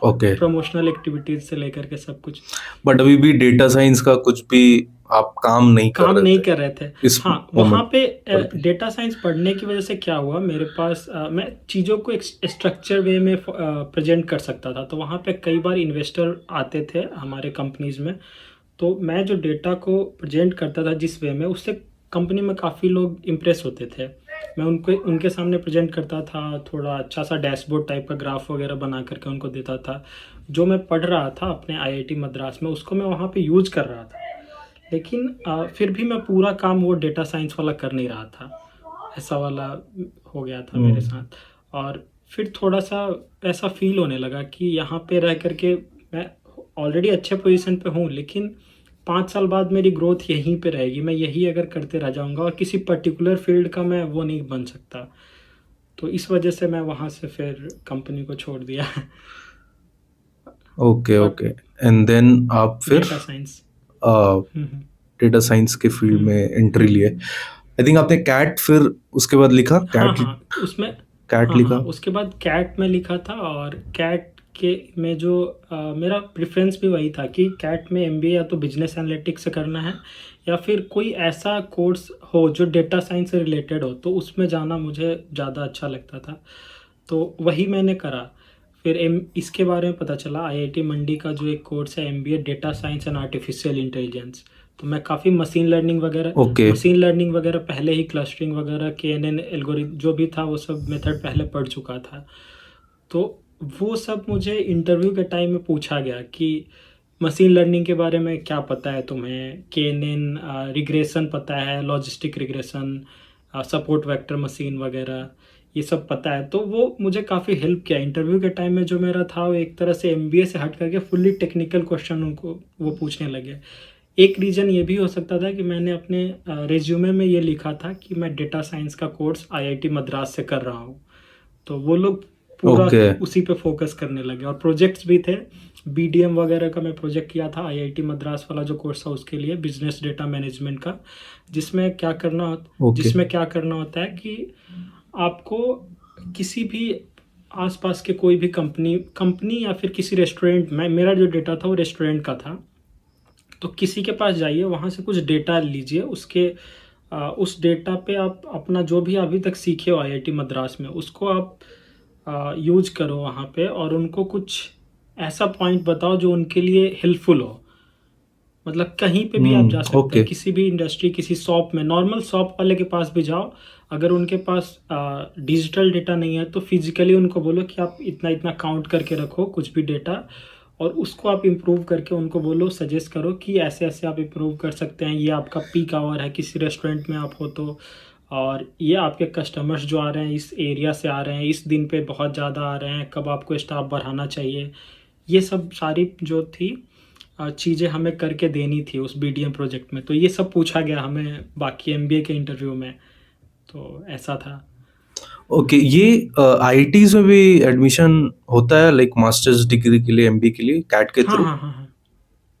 ओके।
प्रमोशनल एक्टिविटीज़ से लेकर के सब कुछ
बट अभी भी डेटा साइंस का कुछ भी आप काम नहीं कर
काम
रहे
नहीं
थे
कर रहे थे।
इस
हाँ, वहाँ
मोमेंट
पे
पर भी?
डेटा साइंस पढ़ने की वजह से क्या हुआ, मेरे पास मैं चीज़ों को एक स्ट्रक्चर वे में प्रेजेंट कर सकता था। तो वहाँ पे कई बार इन्वेस्टर आते थे हमारे कंपनीज में। तो मैं जो डेटा को प्रेजेंट करता था जिस वे में, उससे कंपनी में काफ़ी लोग इम्प्रेस होते थे। मैं उनके सामने प्रेजेंट करता था, थोड़ा अच्छा सा डैशबोर्ड टाइप का ग्राफ वगैरह बना करके उनको देता था। जो मैं पढ़ रहा था अपने आईआईटी मद्रास में, उसको मैं वहाँ पे यूज़ कर रहा था। लेकिन फिर भी मैं पूरा काम वो डेटा साइंस वाला कर नहीं रहा था। ऐसा वाला हो गया था मेरे
हम्म।
साथ। और फिर थोड़ा-सा ऐसा फ़ील होने लगा कि यहाँ पे रह कर के मैं ऑलरेडी अच्छे पोज़ीशन पे हूँ, लेकिन 5 साल बाद मेरी ग्रोथ यहीं पे रहेगी। मैं यही अगर करते रह जाऊँगा और किसी पर्टिकुलर फ़ील्ड का मैं वो नहीं बन सकता। तो इस वजह से मैं वहाँ से फिर कंपनी को छोड़ दिया।
Okay,
but
okay. And then आप फिर
data science.
Uh,
hmm, hmm.
Data science के
हुँ,
फील्ड में
हुँ,
एंट्री
हुँ।
लिए। आई थिंक आपने कैट फिर उसके बाद लिखा?
हाँ, हाँ, उसमें
कैट
हाँ,
लिखा?
हाँ, उसके बाद कैट में लिखा था। और कैट के में जो मेरा प्रेफ़रेंस भी वही था कि कैट में एमबीए या तो बिज़नेस एनालिटिक्स से करना है या फिर कोई ऐसा कोर्स हो जो डेटा साइंस से रिलेटेड हो, तो उसमें जाना मुझे ज़्यादा अच्छा लगता था। तो वही मैंने करा। फिर इसके बारे में पता चला, आईआईटी मंडी का जो एक कोर्स है MBA data science and artificial intelligence. तो मैं काफ़ी
ओके,
मशीन लर्निंग वगैरह पहले ही, क्लस्टरिंग वगैरह, केएनएन एल्गोरिथम जो भी था वो सब मेथड पहले पढ़ चुका था। तो वो सब मुझे इंटरव्यू के टाइम में पूछा गया कि मशीन लर्निंग के बारे में क्या पता है तुम्हें, केएनएन रिग्रेशन पता है, logistic regression, support vector machine वगैरह, ये सब पता है। तो वो मुझे काफ़ी हेल्प किया इंटरव्यू के टाइम में। जो मेरा था वो एक तरह से एमबीए से हट करके फुल्ली टेक्निकल क्वेश्चन उनको वो पूछने लगे। एक रीज़न ये भी हो सकता था कि मैंने अपने रिज्यूमे में ये लिखा था कि मैं डेटा साइंस का कोर्स आईआईटी मद्रास से कर रहा हूँ। तो वो लोग पूरा
ओके,
उसी पे फ़ोकस करने लगे। और प्रोजेक्ट्स भी थे, बीडीएम वगैरह का मैं प्रोजेक्ट किया था आईआईटी मद्रास वाला जो कोर्स था उसके लिए, बिज़नेस डेटा मैनेजमेंट का। जिसमें क्या करना
ओके।
जिसमें क्या करना होता है कि आपको किसी भी आस-पास के कोई भी कंपनी कंपनी या फिर किसी रेस्टोरेंट में, मेरा जो डेटा था वो रेस्टोरेंट का था। तो किसी के पास जाइए, वहाँ से कुछ डेटा लीजिए, उस डेटा पे आप अपना जो भी अभी तक सीखे हो आईआईटी मद्रास में, उसको आप यूज़ करो वहाँ पे, और उनको कुछ ऐसा पॉइंट बताओ जो उनके लिए हेल्पफुल हो। मतलब कहीं पे भी आप जा सकते हैं,
ओके,
किसी भी इंडस्ट्री, किसी शॉप में, नॉर्मल शॉप वाले के पास भी जाओ। अगर उनके पास डिजिटल डेटा नहीं है तो फिजिकली उनको बोलो कि आप इतना इतना काउंट करके रखो कुछ भी डेटा, और उसको आप इम्प्रूव करके उनको बोलो, सजेस्ट करो कि ऐसे ऐसे आप इम्प्रूव कर सकते हैं। ये आपका पीक आवर है किसी रेस्टोरेंट में आप हो तो, और ये आपके कस्टमर्स जो आ रहे हैं इस एरिया से आ रहे हैं, इस दिन पे बहुत ज़्यादा आ रहे हैं, कब आपको स्टाफ बढ़ाना चाहिए। ये सब सारी जो थी चीज़ें हमें करके देनी थी उस बीडीएम प्रोजेक्ट में। तो ये सब पूछा गया हमें बाकी एमबीए के इंटरव्यू में। तो ऐसा था।
ओके। ये आईआईटीज़ में भी एडमिशन होता है लाइक मास्टर्स डिग्री के लिए, एमबीए के लिए कैट के
हाँ,
थ्रू?
हाँ, हाँ, हाँ।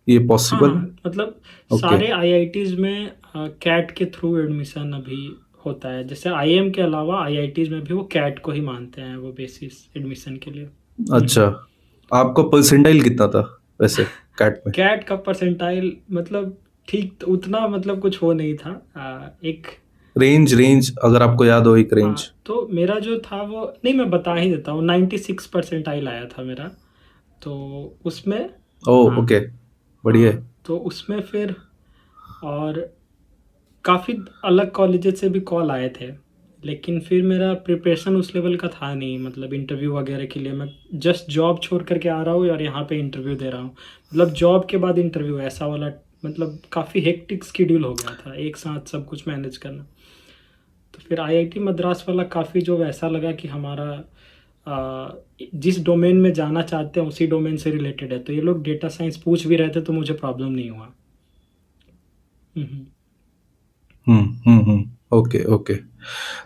ये
हाँ,
पॉसिबल है?
हाँ, मतलब
ओके,
सारे आईआईटीज़ में कैट के थ्रू एडमिशन अभी होता है। जैसे आईएम के अलावा आईआईटीज़ में भी वो कैट को ही मानते हैं वो बेसिस एडमिशन के लिए। हुँ,
अच्छा।
हुँ।
आपका परसेंटाइल कितना था वैसे कैट में?
कैट का परसेंटाइल मतलब ठीक उतना मतलब कुछ वो नहीं था। एक
रेंज रेंज अगर आपको याद हो, एक रेंज।
तो मेरा जो था वो नहीं, मैं बता ही देता हूँ, 96 परसेंटाइल आया था मेरा। तो उसमें
ओह!
हाँ,
ओके, बढ़िया है।
हाँ, तो उसमें फिर और काफ़ी अलग कॉलेजेस से भी कॉल आए थे, लेकिन फिर मेरा प्रिपरेशन उस लेवल का था नहीं। मतलब इंटरव्यू वगैरह के लिए मैं जस्ट जॉब छोड़ कर के आ रहा हूँ और यहाँ पे इंटरव्यू दे रहा हूँ। मतलब जॉब के बाद इंटरव्यू, ऐसा वाला मतलब काफ़ी हेक्टिक शेड्यूल हो गया था, एक साथ सब कुछ मैनेज करना। तो फिर आईआईटी मद्रास वाला काफ़ी जो वैसा लगा कि हमारा जिस डोमेन में जाना चाहते हैं उसी डोमेन से रिलेटेड है। तो ये लोग डेटा साइंस पूछ भी रहे थे तो मुझे प्रॉब्लम नहीं हुआ। हुँ, हुँ।
Okay, okay.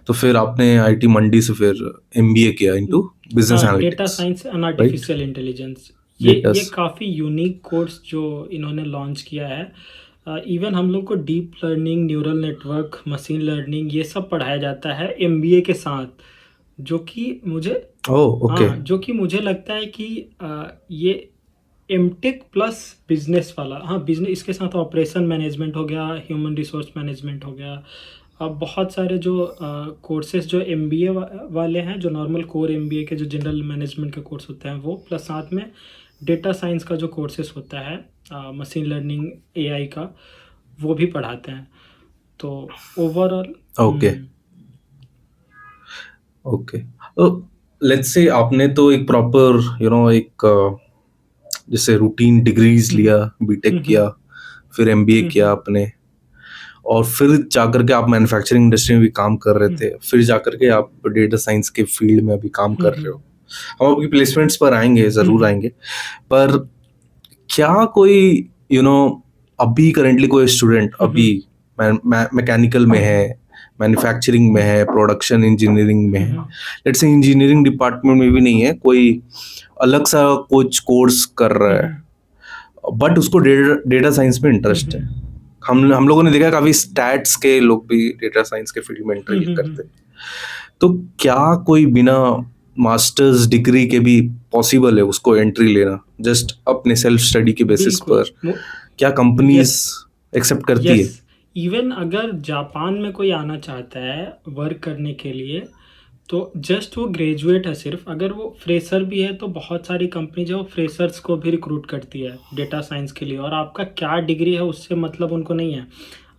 तो फिर आपने आईआईटी मंडी से फिर एमबीए किया इनटू बिजनेस
हाँ, data
analytics,
science and
right?
Artificial intelligence. ये
डेटा
ये काफ़ी यूनिक कोर्स जो इन्होंने लॉन्च किया है। इवन हम लोग को deep learning, neural network, machine learning ये सब पढ़ाया जाता है एमबीए के साथ, जो कि मुझे
ओह! ओके,
हाँ, जो कि मुझे लगता है कि ये एमटेक प्लस बिजनेस वाला, हाँ, बिजनेस इसके साथ ऑपरेशन मैनेजमेंट हो गया, ह्यूमन रिसोर्स मैनेजमेंट हो गया। अब बहुत सारे जो कोर्सेज जो एमबीए वाले हैं, जो नॉर्मल कोर एमबीए के जो जनरल मैनेजमेंट के कोर्स होते हैं वो, प्लस साथ में डेटा साइंस का जो कोर्सेज होता है, मशीन लर्निंग, एआई का, वो भी पढ़ाते हैं। तो ओवरऑल
ओके, ओके। तो लेट्स से आपने तो एक प्रॉपर एक जैसे रूटीन डिग्रीज लिया, बीटेक किया, फिर एमबीए किया आपने, और फिर जाकर के आप मैन्युफैक्चरिंग इंडस्ट्री में भी काम कर रहे थे, फिर जाकर के आप डेटा साइंस के फील्ड में अभी काम कर रहे हो। हम आपकी प्लेसमेंट्स पर आएंगे, ज़रूर आएंगे, पर क्या कोई अभी करेंटली कोई स्टूडेंट अभी मैकेनिकल में है, मैन्युफैक्चरिंग में है, प्रोडक्शन इंजीनियरिंग में है, लेट्स से इंजीनियरिंग डिपार्टमेंट में भी नहीं है, कोई अलग सा कुछ कोर्स कर रहा है, बट उसको डेटा साइंस में इंटरेस्ट है। हम लोगों ने देखा काफी स्टैट्स के लोग भी डेटा साइंस के फील्ड में एंटर करते हैं। तो क्या कोई बिना मास्टर्स डिग्री के भी पॉसिबल है उसको एंट्री लेना, जस्ट अपने सेल्फ स्टडी के बेसिस पर? क्या कंपनीज एक्सेप्ट करती है?
यस, इवन अगर जापान में कोई आना चाहता है वर्क करने के लिए, तो जस्ट वो ग्रेजुएट है सिर्फ, अगर वो फ्रेशर भी है तो बहुत सारी कंपनी जो फ्रेशर्स को भी रिक्रूट करती है डेटा साइंस के लिए, और आपका क्या डिग्री है उससे मतलब उनको नहीं है।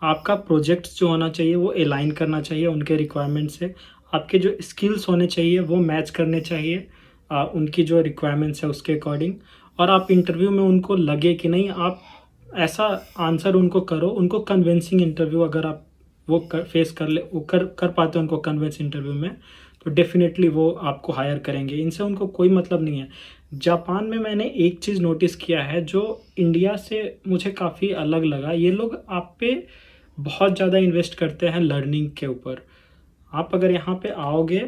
आपका प्रोजेक्ट्स जो होना चाहिए वो अलाइन करना चाहिए उनके रिक्वायरमेंट से, आपके जो स्किल्स होने चाहिए वो मैच करने चाहिए उनकी जो रिक्वायरमेंट्स है उसके अकॉर्डिंग, और आप इंटरव्यू में उनको लगे कि नहीं, आप ऐसा आंसर उनको करो, उनको कन्विंसिंग इंटरव्यू अगर आप वो फेस कर ले, वो कर पाते हैं उनको कन्विंस इंटरव्यू में, तो डेफिनेटली वो आपको हायर करेंगे। इनसे उनको कोई मतलब नहीं है। जापान में मैंने एक चीज़ नोटिस किया है जो इंडिया से मुझे काफ़ी अलग लगा, ये लोग आप पे बहुत ज़्यादा इन्वेस्ट करते हैं लर्निंग के ऊपर। आप अगर यहाँ पे आओगे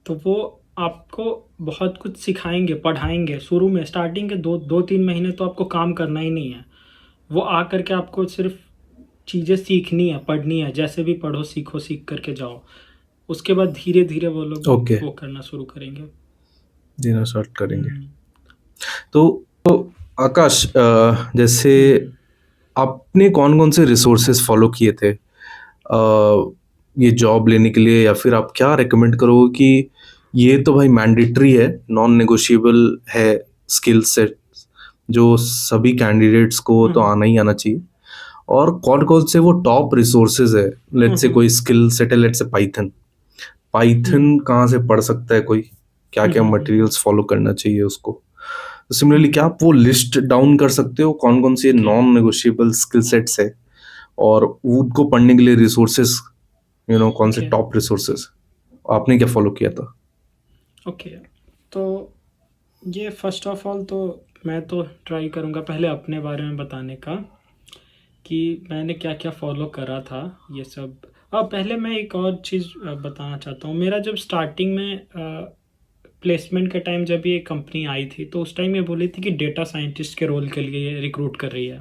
तो वो आपको बहुत कुछ सिखाएंगे, पढ़ाएंगे। शुरू में स्टार्टिंग के 2-3 महीने तो आपको काम करना ही नहीं है, वो आ करके आपको सिर्फ चीज़ें सीखनी है, पढ़नी है, जैसे भी पढ़ो, सीखो, सीख करके जाओ। उसके बाद धीरे धीरे वो लोग वो करना शुरू करेंगे,
देना स्टार्ट करेंगे। तो आकाश, जैसे आपने कौन कौन से रिसोर्सेज फॉलो किए थे ये जॉब लेने के लिए, या फिर आप क्या रेकमेंड करोगे कि ये तो भाई मैंडेटरी है, नॉन नेगोशिएबल है स्किल सेट, जो सभी कैंडिडेट्स को तो आना ही आना चाहिए, और कौन कौन से वो टॉप रिसोर्सेज है? लेट्स से कोई स्किल सेट है, लेट्स से पाइथन कहाँ से पढ़ सकता है कोई, क्या क्या मटेरियल्स फॉलो करना चाहिए उसको? तो सिमिलरली क्या आप वो लिस्ट डाउन कर सकते हो कौन कौन से नॉन नेगोशिएबल स्किल सेट्स है, और उनको पढ़ने के लिए रिसोर्सेज कौन से टॉप रिसोर्सेज आपने क्या फॉलो किया था?
ओके, तो ये फर्स्ट ऑफ ऑल तो मैं तो ट्राई करूँगा पहले अपने बारे में बताने का कि मैंने क्या क्या फॉलो करा था ये सब। पहले मैं एक और चीज़ बताना चाहता हूँ। मेरा जब स्टार्टिंग में प्लेसमेंट के टाइम जब ये कंपनी आई थी, तो उस टाइम ये बोली थी कि डेटा साइंटिस्ट के रोल के लिए ये रिक्रूट कर रही है।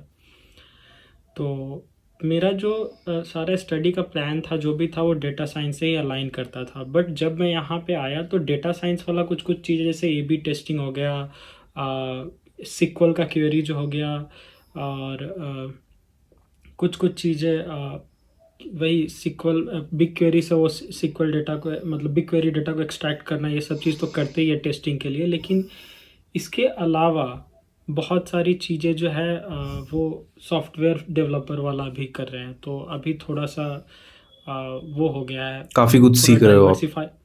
तो मेरा जो सारा स्टडी का प्लान था, जो भी था, वो डेटा साइंस से ही अलाइन करता था। बट जब मैं यहाँ पे आया तो डेटा साइंस वाला कुछ कुछ चीज़ें, जैसे ए बी टेस्टिंग हो गया, सिक्वल का क्वेरी जो हो गया, और कुछ कुछ चीज़ें वही सिक्वल बिग क्वेरी से वो सिक्वल डेटा को, मतलब बिग क्वेरी डेटा को एक्सट्रैक्ट करना, ये सब चीज़ तो करते ही है टेस्टिंग के लिए। लेकिन इसके अलावा बहुत सारी चीज़ें जो है वो सॉफ्टवेयर डेवलपर वाला भी कर रहे हैं। तो अभी थोड़ा सा वो हो गया है,
काफ़ी कुछ सीख रहे हो आप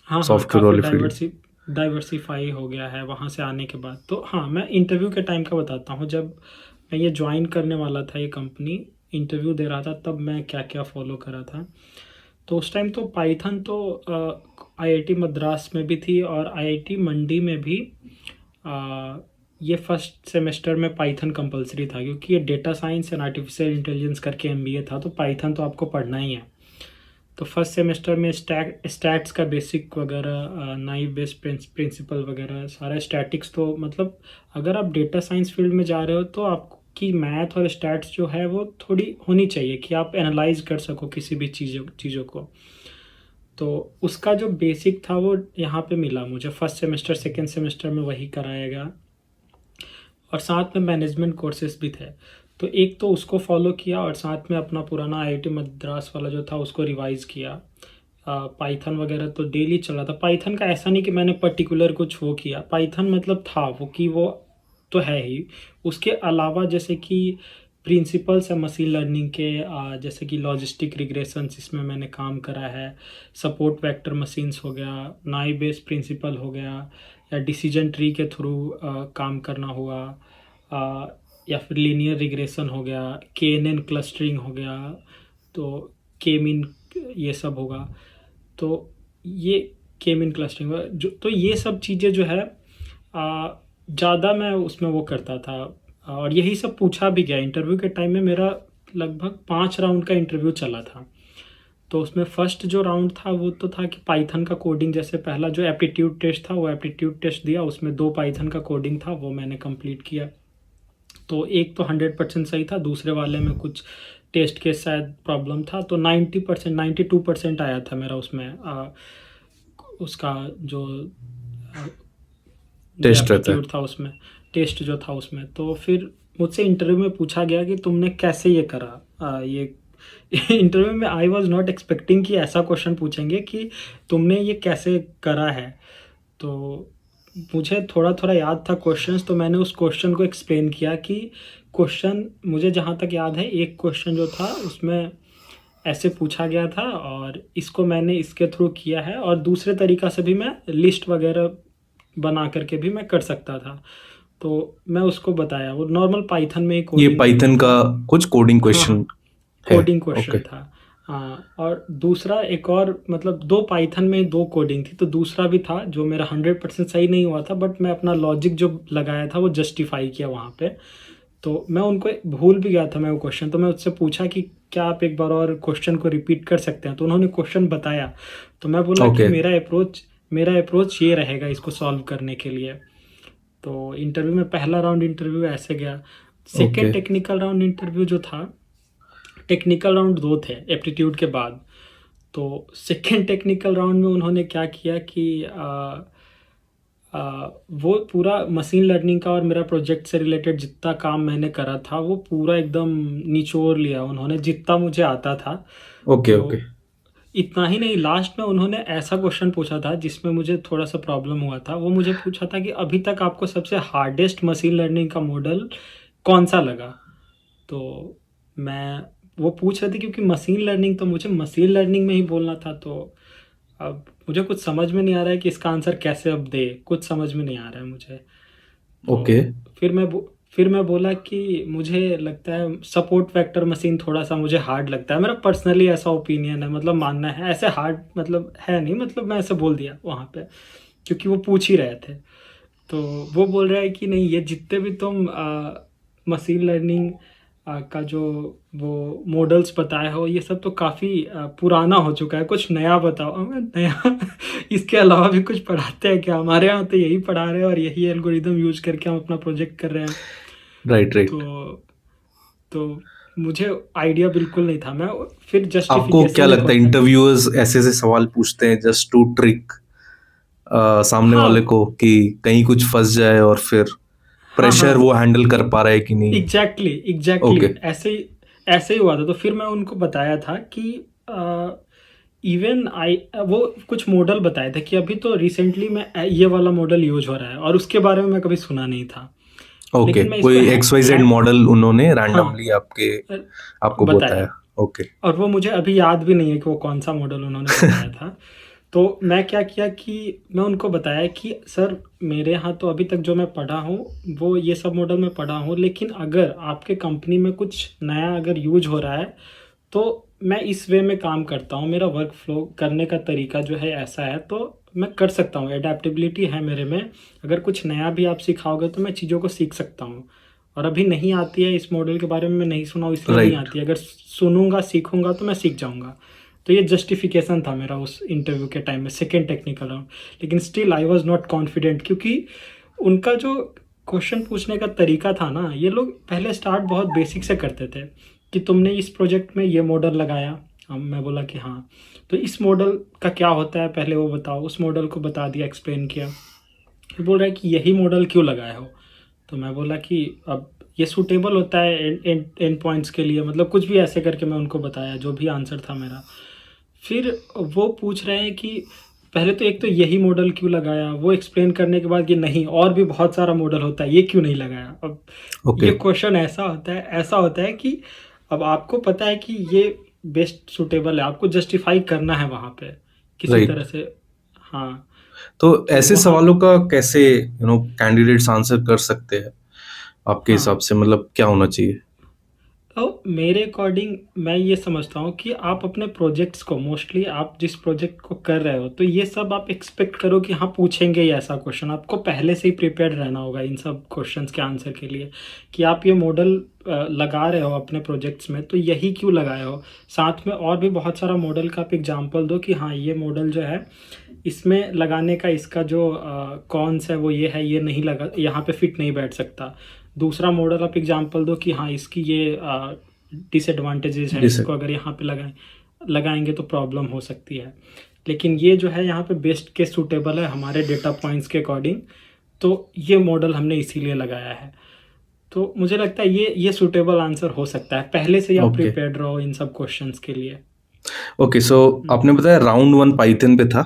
हाँ,
सॉफ्टवेयर वाले फील्ड।
डाइवर्सिफाई हो गया है वहाँ से आने के बाद। तो हाँ, मैं इंटरव्यू के टाइम का बताता हूँ। जब मैं ये ज्वाइन करने वाला था, ये कंपनी इंटरव्यू दे रहा था, तब मैं क्या क्या फॉलो करा था। तो उस टाइम तो पाइथन तो आईआईटी मद्रास में भी थी और आईआईटी मंडी में भी ये फर्स्ट सेमेस्टर में पाइथन कंपलसरी था, क्योंकि ये data science and artificial intelligence करके एमबीए था, तो पाइथन तो आपको पढ़ना ही है। तो फर्स्ट सेमेस्टर में स्टैट्स का बेसिक वगैरह, नाइव बेस प्रिंसिपल वगैरह, सारा स्टैटिक्स। तो मतलब अगर आप डेटा साइंस फील्ड में जा रहे हो तो आपकी मैथ और स्टैट्स जो है वो थोड़ी होनी चाहिए कि आप एनालाइज कर सको किसी भी चीज़ों को। तो उसका जो बेसिक था वो यहाँ पे मिला मुझे फर्स्ट सेमेस्टर, सेकेंड सेमेस्टर में वही कराया गया, और साथ में मैनेजमेंट कोर्सेज भी थे। तो एक तो उसको फॉलो किया, और साथ में अपना पुराना आईआईटी मद्रास वाला जो था उसको रिवाइज़ किया। पाइथन वगैरह तो डेली चला था। पाइथन का ऐसा नहीं कि मैंने पर्टिकुलर कुछ वो किया, पाइथन मतलब था वो कि वो तो है ही। उसके अलावा जैसे कि प्रिंसिपल्स है मशीन लर्निंग के, जैसे कि लॉजिस्टिक रिग्रेशंस, इसमें मैंने काम करा है। सपोर्ट वेक्टर मशीन्स हो गया, नाइव बेस प्रिंसिपल हो गया, या डिसीजन ट्री के थ्रू काम करना हुआ। या फिर लीनियर रिग्रेशन हो गया, केएनएन क्लस्टरिंग हो गया, तो के मीन ये सब होगा। तो ये के मीन क्लस्टरिंग जो, तो ये सब चीज़ें जो है ज़्यादा मैं उसमें वो करता था, और यही सब पूछा भी गया इंटरव्यू के टाइम में। मेरा लगभग 5 राउंड का इंटरव्यू चला था। तो उसमें फर्स्ट जो राउंड था वो तो था कि पाइथन का कोडिंग, जैसे पहला जो एप्टीट्यूड टेस्ट था वो एप्टीट्यूड टेस्ट दिया, उसमें 2 पाइथन का कोडिंग था, वो मैंने कंप्लीट किया। तो एक तो 100% सही था, दूसरे वाले में कुछ टेस्ट के शायद प्रॉब्लम था, तो 90% 92% आया था मेरा उसमें उसका जो
टेस्ट रहता है।
एप्टीट्यूड था उसमें, टेस्ट जो था उसमें। तो फिर मुझसे इंटरव्यू में पूछा गया कि तुमने कैसे ये करा, ये इंटरव्यू में आई वॉज नॉट एक्सपेक्टिंग कि ऐसा क्वेश्चन पूछेंगे कि तुमने ये कैसे करा है। तो मुझे थोड़ा थोड़ा याद था क्वेश्चंस, तो मैंने उस क्वेश्चन को एक्सप्लेन किया कि क्वेश्चन मुझे जहाँ तक याद है, एक क्वेश्चन जो था उसमें ऐसे पूछा गया था और इसको मैंने इसके थ्रू किया है, और दूसरे तरीका से भी मैं लिस्ट वगैरह बना करके भी मैं कर सकता था। तो मैं उसको बताया, वो नॉर्मल पाइथन में ही
ये
कोडिंग
पाइथन का कुछ कोडिंग
हाँ
क्वेश्चन
हाँ
है।
Coding
okay.
क्वेश्चन था। हाँ, और दूसरा एक और, मतलब 2 पाइथन में 2 कोडिंग थी, तो दूसरा भी था जो मेरा 100% सही नहीं हुआ था, बट मैं अपना लॉजिक जो लगाया था वो जस्टिफाई किया वहाँ पे। तो मैं उनको भूल भी गया था मैं वो क्वेश्चन, तो मैं उससे पूछा कि क्या आप एक बार और क्वेश्चन को रिपीट कर सकते हैं, तो उन्होंने क्वेश्चन बताया। तो मैं बोला कि
ओके।
मेरा अप्रोच ये रहेगा इसको सॉल्व करने के लिए। तो इंटरव्यू में पहला राउंड इंटरव्यू ऐसे गया।
Okay.
Second technical round interview जो था, टेक्निकल राउंड 2 थे एप्टीट्यूड के बाद। तो सेकेंड टेक्निकल राउंड में उन्होंने क्या किया कि वो पूरा मशीन लर्निंग का और मेरा प्रोजेक्ट से रिलेटेड जितना काम मैंने करा था वो पूरा एकदम निचोड़ लिया उन्होंने, जितना मुझे आता था।
ओके।
तो
ओके।
इतना ही नहीं, लास्ट में उन्होंने ऐसा क्वेश्चन पूछा था जिसमें मुझे थोड़ा सा प्रॉब्लम हुआ था। वो मुझे पूछा था कि अभी तक आपको सबसे हार्डेस्ट मशीन लर्निंग का मॉडल कौन सा लगा। तो मैं, वो पूछ रहे थे क्योंकि मशीन लर्निंग, तो मुझे मशीन लर्निंग में ही बोलना था। तो अब मुझे कुछ समझ में नहीं आ रहा है कि इसका आंसर कैसे अब दे, कुछ समझ में नहीं आ रहा है मुझे।
ओके।
तो फिर मैं बोला कि मुझे लगता है सपोर्ट वेक्टर मशीन थोड़ा सा मुझे हार्ड लगता है, मेरा पर्सनली ऐसा ओपिनियन है, मतलब मानना है, ऐसे हार्ड मतलब है नहीं, मतलब मैं ऐसे बोल दिया वहाँ पे क्योंकि वो पूछ ही रहे थे। तो वो बोल रहा है कि नहीं, ये जितने भी तुम मशीन लर्निंग का जो वो मॉडल्स बताए हो ये सब तो काफ़ी पुराना हो चुका है, कुछ नया बताओ। मैं नया इसके अलावा भी कुछ पढ़ाते हैं क्या? हमारे यहाँ तो यही पढ़ा रहे हैं और यही एल्गोरिदम यूज करके हम अपना प्रोजेक्ट कर रहे हैं।
Right, right.
तो तो मुझे आइडिया बिल्कुल नहीं था। मैं फिर
आपको क्या
जस्टिफिकेशन एक
लगता है
होता है।
इंटरव्यूअर्स ऐसे-ऐसे सवाल पूछते हैं जस्ट टू ट्रिक सामने वाले
हाँ
को कि कहीं कुछ फँस जाए और फिर
हाँ
प्रेशर
हाँ,
वो हैंडल कर पा रहा है कि नहीं?
Exactly exactly
okay.
ऐसे ही हुआ था। तो फिर मैं उनको बताया था कि इवन आई, वो कुछ मॉडल बताए थे कि अभी तो रिसेंटली में ये वाला मॉडल यूज हो रहा है और उसके बारे में मैं कभी सुना नहीं था,
ओके,
लेकिन मैं इसको
कोई XYZ मॉडल उन्होंने
हाँ
रैंडमली आपको
बताया।
बताया। ओके।
और वो मुझे अभी याद भी नहीं है कि वो कौन सा मॉडल उन्होंने बताया था। तो मैं क्या किया कि मैं उनको बताया कि सर मेरे यहाँ तो अभी तक जो मैं पढ़ा हूँ वो ये सब मॉडल में पढ़ा हूँ, लेकिन अगर आपके कंपनी में कुछ नया अगर यूज हो रहा है तो मैं इस वे में काम करता हूँ, मेरा वर्क फ्लो करने का तरीका जो है ऐसा है, तो मैं कर सकता हूँ, एडेप्टेबिलिटी है मेरे में। अगर कुछ नया भी आप सिखाओगे तो मैं चीज़ों को सीख सकता हूँ, और अभी नहीं आती है इस मॉडल के बारे में, मैं नहीं सुना हूँ इसलिए नहीं
राइट।
आती है, अगर सुनूंगा सीखूंगा तो मैं सीख जाऊंगा। तो ये जस्टिफिकेशन था मेरा उस इंटरव्यू के टाइम में, सेकेंड टेक्निकल राउंड। लेकिन still I was not confident क्योंकि उनका जो क्वेश्चन पूछने का तरीका था ना, ये लोग पहले स्टार्ट बहुत बेसिक से करते थे कि तुमने इस प्रोजेक्ट में ये मॉडल लगाया। मैं बोला कि हाँ, तो इस मॉडल का क्या होता है पहले वो बताओ। उस मॉडल को बता दिया, एक्सप्लेन किया। फिर बोल रहा है कि यही मॉडल क्यों लगाए हो। तो मैं बोला कि अब ये सूटेबल होता है एंड पॉइंट्स के लिए, मतलब कुछ भी ऐसे करके मैं उनको बताया जो भी आंसर था मेरा। फिर वो पूछ रहे हैं कि पहले तो एक तो यही मॉडल क्यों लगाया, वो एक्सप्लेन करने के बाद कि नहीं और भी बहुत सारा मॉडल होता है, ये क्यों नहीं लगाया। अब
ओके।
ये क्वेश्चन ऐसा होता है कि अब आपको पता है कि ये बेस्ट सूटेबल है, आपको जस्टिफाई करना है वहाँ पे किसी
राइट।
तरह से। हाँ,
तो
तो
ऐसे
वहाँ
सवालों का कैसे कैंडिडेट्स आंसर कर सकते हैं? आपके
हाँ
हिसाब से मतलब क्या होना चाहिए?
तो मेरे अकॉर्डिंग मैं ये समझता हूँ कि आप अपने प्रोजेक्ट्स को मोस्टली आप जिस प्रोजेक्ट को कर रहे हो तो ये सब आप एक्सपेक्ट करो कि हाँ पूछेंगे ही ऐसा क्वेश्चन, आपको पहले से ही प्रिपेयर्ड रहना होगा इन सब क्वेश्चंस के आंसर के लिए कि आप ये मॉडल लगा रहे हो अपने प्रोजेक्ट्स में तो यही क्यों लगाए हो। साथ में और भी बहुत सारा मॉडल का आप एग्जांपल दो कि हाँ ये मॉडल जो है इसमें लगाने का इसका जो कॉन्स है वो ये है, ये नहीं लगा यहाँ पे फिट नहीं बैठ सकता। दूसरा मॉडल आप एग्जांपल दो कि हाँ इसकी ये डिसएडवांटेजेस हैं,
जैसे
इसको अगर यहाँ पे लगाएंगे तो प्रॉब्लम हो सकती है। लेकिन ये जो है यहाँ पे बेस्ट के सूटेबल है हमारे डेटा पॉइंट्स के अकॉर्डिंग, तो ये मॉडल हमने इसीलिए लगाया है। तो मुझे लगता है ये सूटेबल आंसर हो सकता है, पहले से ही आप
ओके
प्रिपेयर्ड रहो इन सब क्वेश्चंस के लिए।
ओके सो
हम्म
आपने बताया राउंड 1 पाइथन पे था,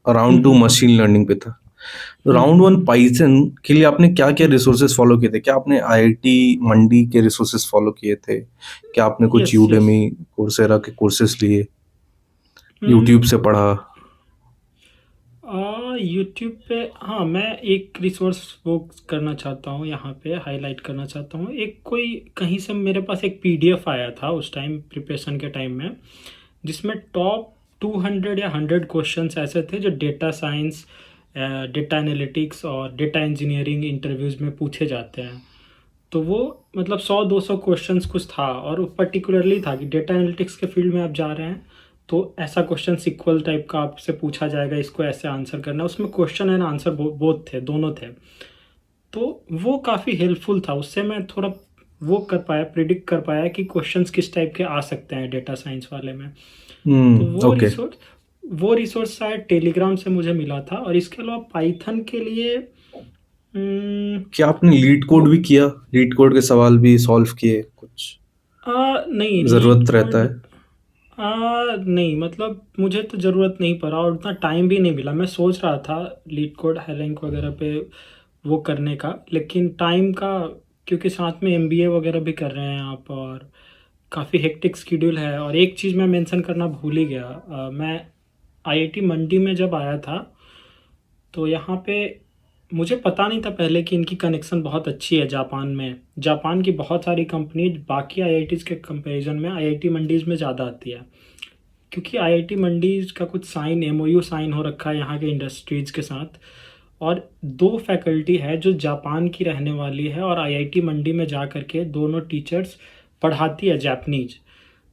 हम्म
राउंड 2
हम्म
मशीन लर्निंग पे था।
हम्म
राउंड 1 पाइथन के लिए आपने क्या क्या
हम्म
रिसोर्सेज फॉलो किए थे? क्या आपने आईआईटी मंडी के रिसोर्सेज फॉलो किए थे? क्या आपने कुछ
यस यस
यूडेमी कोर्सेरा के कोर्सेज लिए, यूट्यूब से पढ़ा?
यूट्यूब पे हाँ मैं एक रिसोर्स वो करना चाहता हूँ, यहाँ पे हाईलाइट करना चाहता हूँ। एक कोई कहीं से मेरे पास एक पीडीएफ आया था उस टाइम प्रिपरेशन के टाइम में, जिसमें टॉप 200 या 100 क्वेश्चंस ऐसे थे जो डेटा साइंस, डेटा एनालिटिक्स और डेटा इंजीनियरिंग इंटरव्यूज़ में पूछे जाते हैं। तो वो मतलब 100-200 क्वेश्चंस कुछ था और वो पर्टिकुलरली था कि डेटा एनालिटिक्स के फील्ड में आप जा रहे हैं तो ऐसा क्वेश्चन सिक्वल टाइप का आपसे पूछा जाएगा, इसको ऐसे आंसर करना है। उसमें क्वेश्चन एंड आंसर बोथ थे, दोनों थे। तो वो काफ़ी हेल्पफुल था, उससे मैं थोड़ा वो कर पाया, प्रिडिक्ट कर पाया कि क्वेश्चंस किस टाइप के आ सकते हैं डेटा साइंस वाले में। तो
ओके।
वो रिसोर्स शायद टेलीग्राम से मुझे मिला था। और इसके अलावा पाइथन के लिए
क्या आपने लीड
वो
कोड भी किया? लीड कोड के सवाल भी सॉल्व किए कुछ?
नहीं लीड
जरूरत रहता
कोड
है।
नहीं, मतलब मुझे तो ज़रूरत नहीं पड़ा और उतना टाइम भी नहीं मिला। मैं सोच रहा था लीड कोड हेलेंक वगैरह पे वो करने का, लेकिन टाइम का, क्योंकि साथ में एमबीए वगैरह भी कर रहे हैं आप और काफ़ी हेक्टिक स्केड्यूल है। और एक चीज़ मैं मेंशन करना भूल ही गया, मैं आईआईटी मंडी में जब आया था तो यहाँ पे मुझे पता नहीं था पहले कि इनकी कनेक्शन बहुत अच्छी है जापान में। जापान की बहुत सारी कंपनी बाकी आईआईटीज़ के कंपैरिजन में आईआईटी मंडीज़ में ज़्यादा आती है, क्योंकि आईआईटी मंडीज़ का कुछ साइन एमओयू साइन हो रखा है यहाँ के इंडस्ट्रीज़ के साथ। और दो फैकल्टी है जो जापान की रहने वाली है और आईआईटी मंडी में जा कर के दोनों टीचर्स पढ़ाती है जापानीज।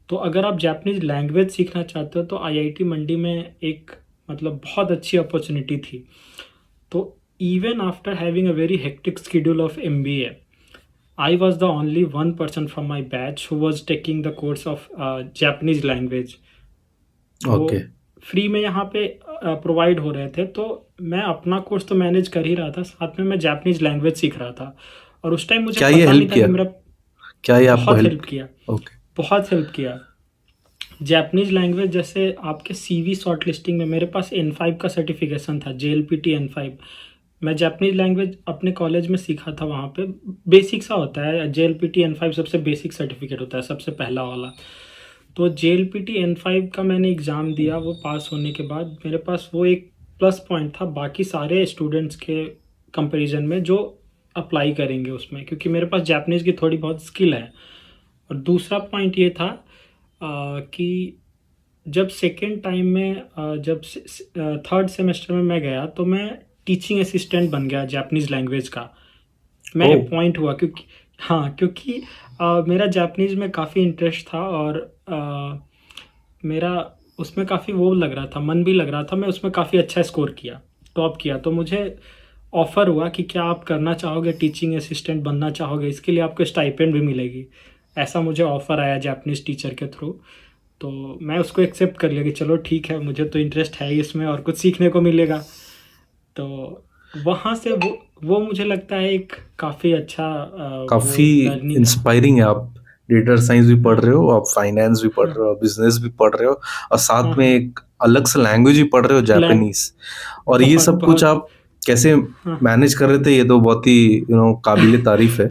तो अगर आप जापानीज लैंग्वेज सीखना चाहते हो तो आईआईटी मंडी में एक मतलब बहुत अच्छी अपॉर्चुनिटी थी। तो even after having a very hectic schedule of MBA, I was the only one person from my batch who was taking the course of Japanese language. वो
ओके।
फ्री में यहाँ पे प्रोवाइड हो रहे थे, तो मैं अपना कोर्स तो मैनेज कर ही रहा था, साथ में मैं जापानीज लैंग्वेज सीख रहा था। और उस टाइम मुझे
क्या ये
पता नहीं
हेल्प
था कि
किया?
मेरा
क्या ये आपको
बहुत
हेल्प?
हेल्प किया,
ओके।
बहुत हेल्प किया। जापानीज लैंग्वेज जैसे आपके सीवी शॉर्ट लिस्टिंग में मेरे पास N5 का सर्टिफिकेशन था, JLPT N5। मैं जापानीज लैंग्वेज अपने कॉलेज में सीखा था, वहाँ पे बेसिक सा होता है। JLPT N5 सबसे बेसिक सर्टिफिकेट होता है, सबसे पहला वाला। तो JLPT N5 का मैंने एग्ज़ाम दिया, वो पास होने के बाद मेरे पास वो एक प्लस पॉइंट था बाकी सारे स्टूडेंट्स के कंपैरिजन में जो अप्लाई करेंगे उसमें, क्योंकि मेरे पास जापानीज़ की थोड़ी बहुत स्किल है। और दूसरा पॉइंट ये था कि जब सेकेंड टाइम में जब थर्ड सेमेस्टर में मैं गया तो मैं टीचिंग असिस्टेंट बन गया जापानीज़ लैंग्वेज का। मैं
ओह।
अपॉइंट हुआ क्योंकि हाँ, क्योंकि मेरा जापानीज़ में काफ़ी इंटरेस्ट था और मेरा उसमें काफ़ी वो लग रहा था, मन भी लग रहा था। मैं उसमें काफ़ी अच्छा स्कोर किया, टॉप किया। तो मुझे ऑफ़र हुआ कि क्या आप करना चाहोगे, टीचिंग असिस्टेंट बनना चाहोगे, इसके लिए आपको स्टाइपेंड भी मिलेगी। ऐसा मुझे ऑफ़र आया जापानीज़ टीचर के थ्रू। तो मैं उसको एक्सेप्ट कर लिया कि चलो ठीक है, मुझे तो इंटरेस्ट है ही इसमें और कुछ सीखने को मिलेगा। तो वहाँ से वो मुझे लगता है एक काफ़ी अच्छा
काफी
वो लर्निंग है।
इंस्पायरिंग है। आप डेटा साइंस भी पढ़
हाँ
रहे हो, आप फाइनेंस भी पढ़
हाँ
रहे हो, बिजनेस भी पढ़ रहे हो, और
हाँ
साथ में
हाँ
एक अलग से लैंग्वेज भी पढ़ रहे हो,
लैंग
जापानीज। और ये
बहुत
सब कुछ
बहुत
आप कैसे
हाँ
मैनेज कर रहे थे? ये तो बहुत ही काबिले तारीफ है।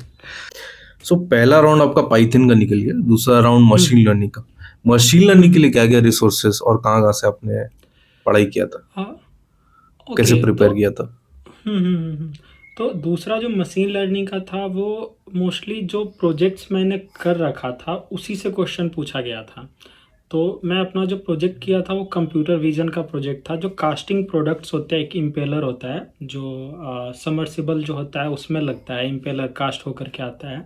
सो पहला राउंड आपका पाइथन का निकल गया, दूसरा राउंड मशीन लर्निंग का। मशीन लर्निंग के
हम्म,
लिए क्या क्या रिसोर्सेस और कहाँ कहाँ से आपने पढ़ाई किया था?
हाँ
कैसे
ओके। तो
प्रिपेयर किया था?
हम्म हम्म, हम्म, हम्म। तो दूसरा जो मशीन लर्निंग का था वो मोस्टली जो प्रोजेक्ट्स मैंने कर रखा था उसी से क्वेश्चन पूछा गया था। तो मैं अपना जो प्रोजेक्ट किया था वो कंप्यूटर विजन का प्रोजेक्ट था, जो कास्टिंग प्रोडक्ट्स होते हैं। एक इम्पेलर होता है जो सबमर्सिबल जो होता है उसमें लगता है, इम्पेलर कास्ट होकर के आता है।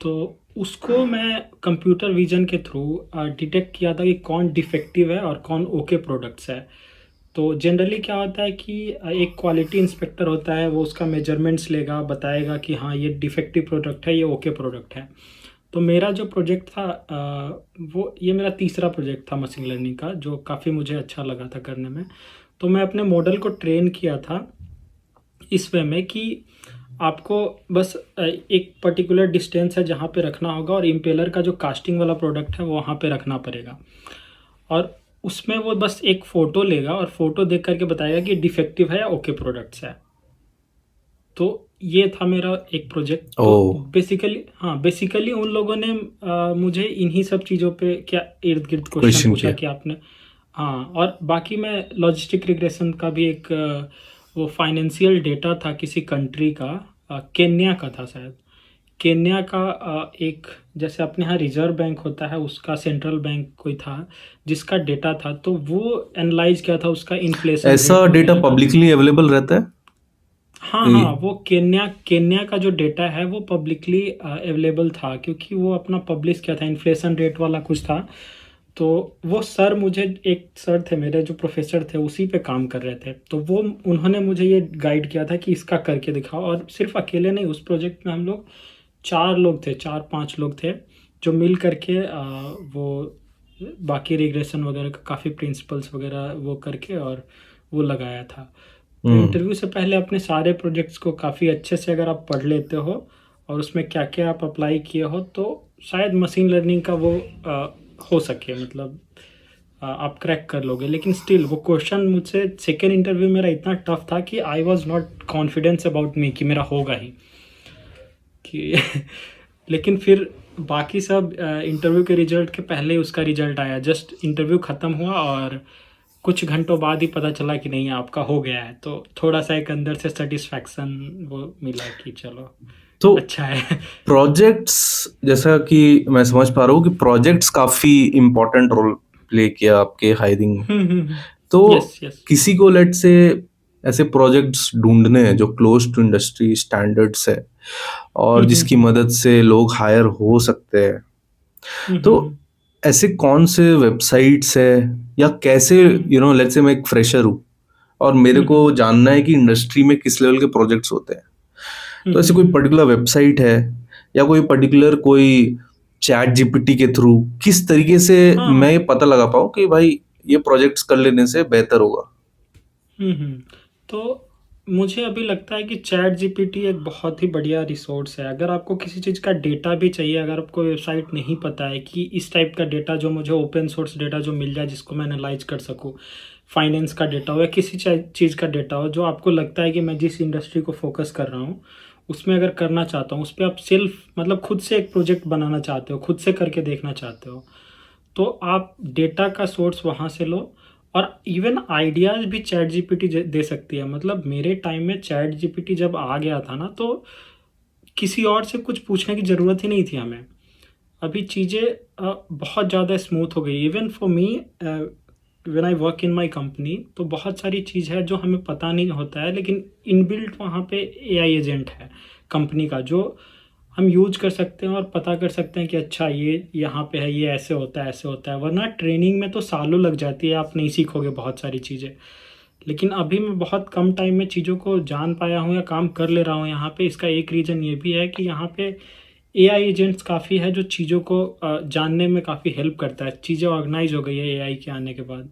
तो उसको मैं कंप्यूटर विजन के थ्रू डिटेक्ट किया था कि कौन डिफेक्टिव है और कौन ओके प्रोडक्ट्स है। तो जनरली क्या होता है कि एक क्वालिटी इंस्पेक्टर होता है, वो उसका मेजरमेंट्स लेगा, बताएगा कि हाँ ये डिफेक्टिव प्रोडक्ट है, ये ओके प्रोडक्ट है। तो मेरा जो प्रोजेक्ट था वो ये मेरा तीसरा प्रोजेक्ट था मशीन लर्निंग का, जो काफ़ी मुझे अच्छा लगा था करने में। तो मैं अपने मॉडल को ट्रेन किया था इस वे में कि आपको बस एक पर्टिकुलर डिस्टेंस है जहाँ पे रखना होगा, और इम्पेलर का जो कास्टिंग वाला प्रोडक्ट है वो वहाँ पे रखना पड़ेगा। और उसमें वो बस एक फ़ोटो लेगा और फ़ोटो देख करके बताएगा कि डिफेक्टिव है या ओके प्रोडक्ट्स है। तो ये था मेरा एक प्रोजेक्ट। तो
ओह!
बेसिकली उन लोगों ने मुझे इन्हीं सब चीज़ों पे क्या इर्द-गिर्द क्वेश्चन
क्वेश्चन
पूछा
किया।
कि आपने। हाँ, और बाकी मैं लॉजिस्टिक रिग्रेशन का भी एक वो फाइनेंशियल डेटा था किसी कंट्री का, केन्या का था शायद। केन्या का एक, जैसे अपने यहाँ रिज़र्व बैंक होता है उसका सेंट्रल बैंक कोई था, जिसका डेटा था, तो वो एनालाइज़ किया था उसका इन्फ्लेशन
ऐसा
रेट
डेटा
वगैरह का।
पब्लिकली अवेलेबल रहता है?
हाँ,
कि
हाँ, वो केन्या केन्या का जो डेटा है वो पब्लिकली अवेलेबल था, क्योंकि वो अपना पब्लिश किया था, इन्फ्लेशन रेट वाला कुछ था। तो वो सर, मुझे एक सर थे मेरे जो प्रोफ़ेसर थे, उसी पे काम कर रहे थे। तो वो उन्होंने मुझे ये गाइड किया था कि इसका करके दिखाओ, और सिर्फ़ अकेले नहीं, उस प्रोजेक्ट में हम लोग 4 लोग थे, 4-5 लोग थे, जो मिल कर के वो बाकी रिग्रेशन वगैरह का काफ़ी प्रिंसिपल्स वगैरह वो करके और वो लगाया था। तो
हुँ।
इंटरव्यू से पहले अपने सारे प्रोजेक्ट्स को काफ़ी अच्छे से अगर आप पढ़ लेते हो और उसमें क्या-क्या आप अप्लाई किए हो, तो शायद मशीन लर्निंग का वो हो सके, मतलब आप क्रैक कर लोगे। लेकिन स्टिल वो क्वेश्चन मुझसे सेकंड इंटरव्यू मेरा इतना टफ था कि I was not confidence about me कि मेरा होगा ही, कि लेकिन फिर बाकी सब इंटरव्यू के रिजल्ट के पहले ही उसका रिजल्ट आया। जस्ट इंटरव्यू ख़त्म हुआ और कुछ घंटों बाद ही पता चला कि नहीं, आपका हो गया है। तो थोड़ा-सा एक अंदर से सैटिस्फैक्शन वो मिला कि चलो
तो
अच्छा है।
प्रोजेक्ट्स, जैसा कि मैं समझ पा रहा हूँ कि प्रोजेक्ट्स काफ़ी इम्पोर्टेंट रोल प्ले किया आपके हायरिंग में।
हुँ, हुँ, हुँ।
तो
यस, यस।
किसी को लेट्स से ऐसे प्रोजेक्ट्स ढूँढने हैं जो क्लोज़ टू इंडस्ट्री स्टैंडर्ड्स है और
हुँ, हुँ,
जिसकी
हुँ।
मदद से लोग हायर हो सकते हैं।
हुँ,
तो
हुँ, हुँ।
ऐसे कौन से वेबसाइट्स है या कैसे,
हुँ, हुँ।
लेट्स से मैं एक फ्रेशर हूँ और मेरे
हुँ,
को
हुँ।
जानना है कि इंडस्ट्री में किस लेवल के प्रोजेक्ट्स होते हैं।
हुँ,
तो
हुँ,
ऐसे कोई
हुँ।
पर्टिकुलर वेबसाइट है या कोई चैट जीपीटी के थ्रू किस तरीके से
हाँ,
मैं
हाँ।
ये पता लगा पाऊँ कि भाई ये प्रोजेक्ट्स कर लेने से बेहतर होगा?
हुँ, हुँ। तो मुझे अभी लगता है कि चैट जीपीटी एक बहुत ही बढ़िया रिसोर्स है। अगर आपको किसी चीज़ का डेटा भी चाहिए, अगर आपको वेबसाइट नहीं पता है कि इस टाइप का डेटा जो मुझे ओपन सोर्स डेटा जो मिल जाए जिसको मैं एनालाइज़ कर सकूँ, फाइनेंस का डेटा हो या किसी चीज़ का डेटा हो, जो आपको लगता है कि मैं जिस इंडस्ट्री को फ़ोकस कर रहा हूँ, उसमें अगर करना चाहता हूँ, उस पे आप सेल्फ मतलब खुद से एक प्रोजेक्ट बनाना चाहते हो, खुद से करके देखना चाहते हो, तो आप डेटा का सोर्स वहाँ से लो। और इवन आइडियाज़ भी चैट जीपीटी दे सकती है। मतलब मेरे टाइम में चैट जीपीटी जब आ गया था ना, तो किसी और से कुछ पूछने की ज़रूरत ही नहीं थी हमें। अभी चीज़ें बहुत ज़्यादा स्मूथ हो गई। Even for me, when I work in my company, तो बहुत सारी चीज़ है जो हमें पता नहीं होता है, लेकिन इनबिल्ट वहाँ पे एआई एजेंट है कंपनी का, जो हम यूज़ कर सकते हैं और पता कर सकते हैं कि अच्छा ये यहाँ पे है, ये ऐसे होता है, ऐसे होता है। वरना ट्रेनिंग में तो सालों लग जाती है, आप नहीं सीखोगे बहुत सारी चीज़ें। लेकिन अभी मैं बहुत कम टाइम में चीज़ों को जान पाया हूँ या काम कर ले रहा हूँ यहाँ पे। इसका एक रीज़न ये भी है कि यहाँ पे एआई एजेंट्स काफ़ी है, जो चीज़ों को जानने में काफ़ी हेल्प करता है। चीज़ें ऑर्गेनाइज़ हो गई है एआई के आने के बाद।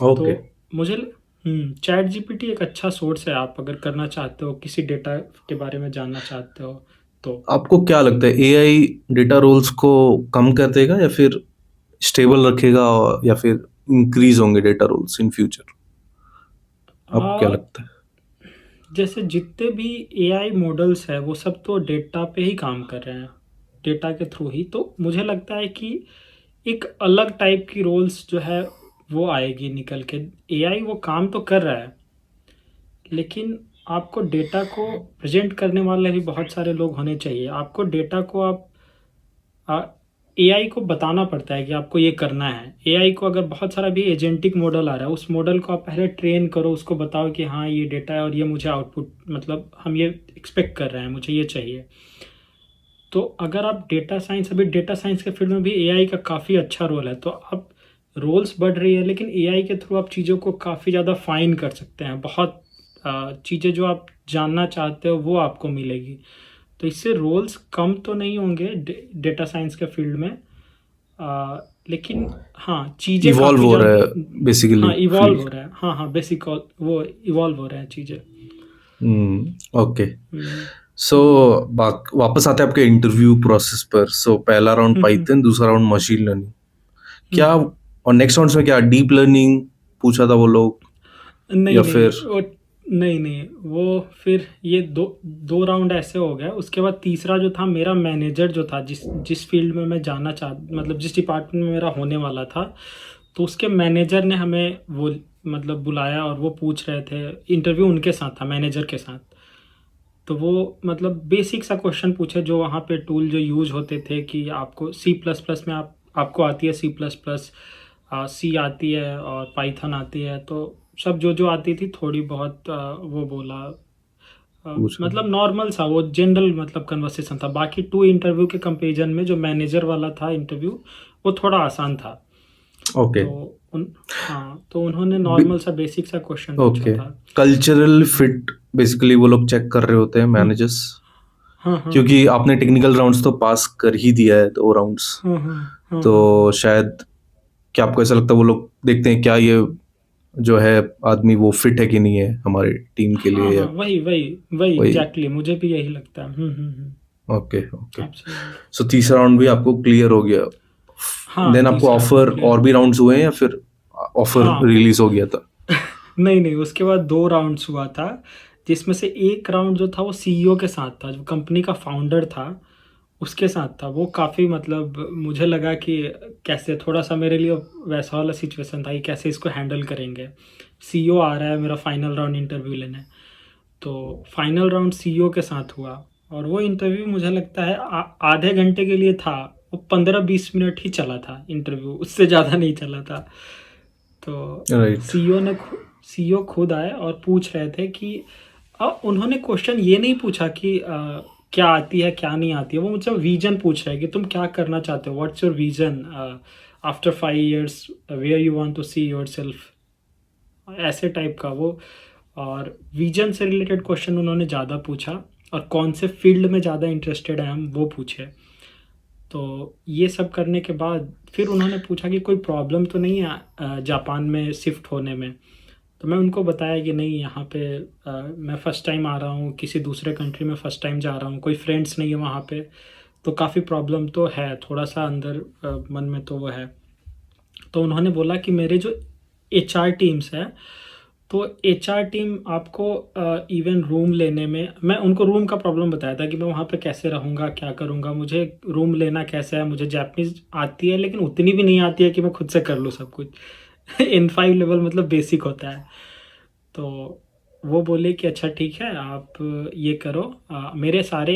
ओके।
तो मुझे चैट जीपीटी एक अच्छा सोर्स है, आप अगर करना चाहते हो, किसी डेटा के बारे में जानना चाहते हो तो।
आपको क्या लगता है एआई डेटा रोल्स को कम कर देगा या फिर स्टेबल रखेगा या फिर इंक्रीज होंगे डेटा रोल्स इन फ्यूचर? आपको क्या
आ,
लगता है?
जैसे जितने भी एआई मॉडल्स है वो सब तो डेटा पे ही काम कर रहे हैं, डेटा के थ्रू ही। तो मुझे लगता है कि एक अलग टाइप की रोल्स जो है वो आएगी निकल के। एआई वो काम तो कर रहा है, लेकिन आपको डेटा को प्रेजेंट करने वाले भी बहुत सारे लोग होने चाहिए। आपको डेटा को आप एआई को बताना पड़ता है कि आपको ये करना है। एआई को अगर बहुत सारा भी एजेंटिक मॉडल आ रहा है, उस मॉडल को आप पहले ट्रेन करो, उसको बताओ कि हाँ ये डेटा है और ये मुझे आउटपुट, मतलब हम ये एक्सपेक्ट कर रहे हैं, मुझे ये चाहिए। तो अगर आप डेटा साइंस, अभी डेटा साइंस के फील्ड में भी एआई का काफ़ी अच्छा रोल है, तो अब रोल्स बढ़ रही है, लेकिन एआई के थ्रू आप चीज़ों को काफ़ी ज़्यादा फाइन कर सकते हैं। बहुत चीज़ें जो आप जानना चाहते हो वो आपको मिलेगी। तो इससे रोल्स कम तो नहीं होंगे डेटा साइंस के फील्ड में, लेकिन हाँ चीज़ें
इवॉल्व
काफ़ी
हो रहा है
ज़्यादा,
बेसिकली
हाँ इवॉल्व
फील्ड।
हो रहा है, हाँ हाँ बेसिक वो इवॉल्व हो रहे हैं चीज़ें।
ओके।
हम्म
सो वापस आते हैं आपके इंटरव्यू प्रोसेस पर। सो पहला राउंड
हम्म
पाइथन, दूसरा राउंड मशीन लर्निंग, क्या
हम्म।
और नेक्स्ट राउंड में क्या डीप लर्निंग पूछा था वो लोग
नहीं
या
नहीं
फिर?
वो, नहीं नहीं वो, फिर ये दो दो राउंड ऐसे हो गया। उसके बाद तीसरा जो था, मेरा मैनेजर जो था, जिस जिस फील्ड में मैं जाना चाह, मतलब जिस डिपार्टमेंट में मेरा होने वाला था, तो उसके मैनेजर ने हमें वो मतलब बुलाया और वो पूछ रहे थे, इंटरव्यू उनके साथ था, मैनेजर के साथ। तो वो मतलब बेसिक सा क्वेश्चन पूछे, जो वहाँ पे टूल जो यूज होते थे, कि आपको सी प्लस प्लस में आपको आती है सी प्लस प्लस, सी आती है और पाइथन आती है, तो सब जो जो आती थी थोड़ी बहुत वो बोला।
पूछा?
मतलब नॉर्मल सा वो जनरल मतलब कन्वर्सेशन था। बाकी टू इंटरव्यू के कंपेरिजन में जो मैनेजर वाला था इंटरव्यू, वो थोड़ा आसान था।
ओके।
तो हाँ, तो उन्होंने नॉर्मल सा बेसिक सा क्वेश्चन पूछा
ओके।
था।
कल्चरल फिट बेसिकली वो लोग चेक कर रहे होते हैं
हम्म,
मैनेजर्स,
हाँ हाँ
क्योंकि आपने टेक्निकल राउंड्स तो पास कर ही दिया है, 2 राउंड्स।
हाँ हाँ हाँ
तो
हाँ हाँ
शायद, क्या आपको ऐसा लगता है वो लोग देखते हैं क्या ये जो है आदमी वो फिट है कि नहीं है हमारे टीम के
हाँ
लिए,
हाँ,
या
वही वही वही
वही?
एग्जैक्टली, मुझे भी यही लगता है।
Okay okay.
एब्सोल्युटली।
सो तीसरा राउंड भी आपको क्लियर हो गया,
हाँ
देन आपको
तीसरा राउंड
ऑफर
क्लियर।
और भी राउंड्स हुए हैं या फिर ऑफर
हाँ
रिलीज हो गया था?
नहीं नहीं, उसके बाद दो राउंड्स हुआ था, जिसमें से एक राउंड जो था वो सीईओ के साथ था, जो कंपनी का फाउंडर था उसके साथ था। वो काफ़ी मतलब मुझे लगा कि कैसे, थोड़ा सा मेरे लिए वैसा वाला सिचुएशन था कि कैसे इसको हैंडल करेंगे। सीईओ आ रहा है मेरा फाइनल राउंड इंटरव्यू लेने। तो फाइनल राउंड सीईओ के साथ हुआ, और वो इंटरव्यू मुझे लगता है आधे घंटे के लिए था। वो 15-20 मिनट ही चला था इंटरव्यू, उससे ज़्यादा नहीं चला था। तो
राइट।
सीईओ खुद आए और पूछ रहे थे कि उन्होंने क्वेश्चन ये नहीं पूछा कि क्या आती है क्या नहीं आती है। वो मुझसे विजन पूछ रहे हैं कि तुम क्या करना चाहते हो, what's your vision after 5 years, where you want to see yourself, ऐसे टाइप का वो। और विजन से रिलेटेड क्वेश्चन उन्होंने ज़्यादा पूछा, और कौन से फील्ड में ज़्यादा इंटरेस्टेड है हम, वो पूछे। तो ये सब करने के बाद फिर उन्होंने पूछा कि कोई प्रॉब्लम तो नहीं है जापान में शिफ्ट होने में। तो मैं उनको बताया कि नहीं, यहाँ पे मैं फ़र्स्ट टाइम आ रहा हूँ, किसी दूसरे कंट्री में फ़र्स्ट टाइम जा रहा हूँ, कोई फ्रेंड्स नहीं है वहाँ पे, तो काफ़ी प्रॉब्लम तो है, थोड़ा सा अंदर मन में तो वो है। तो उन्होंने बोला कि मेरे जो एचआर टीम्स है, तो एचआर टीम आपको इवन रूम लेने में, मैं उनको रूम का प्रॉब्लम बताया था कि मैं वहाँ पे कैसे रहूँगा, क्या करूँगा, मुझे रूम लेना कैसे है। मुझे जापानीज़ आती है, लेकिन उतनी भी नहीं आती है कि मैं खुद से कर लूँ सब कुछ। N5 लेवल मतलब बेसिक होता है। तो वो बोले कि अच्छा ठीक है, आप ये करो, मेरे सारे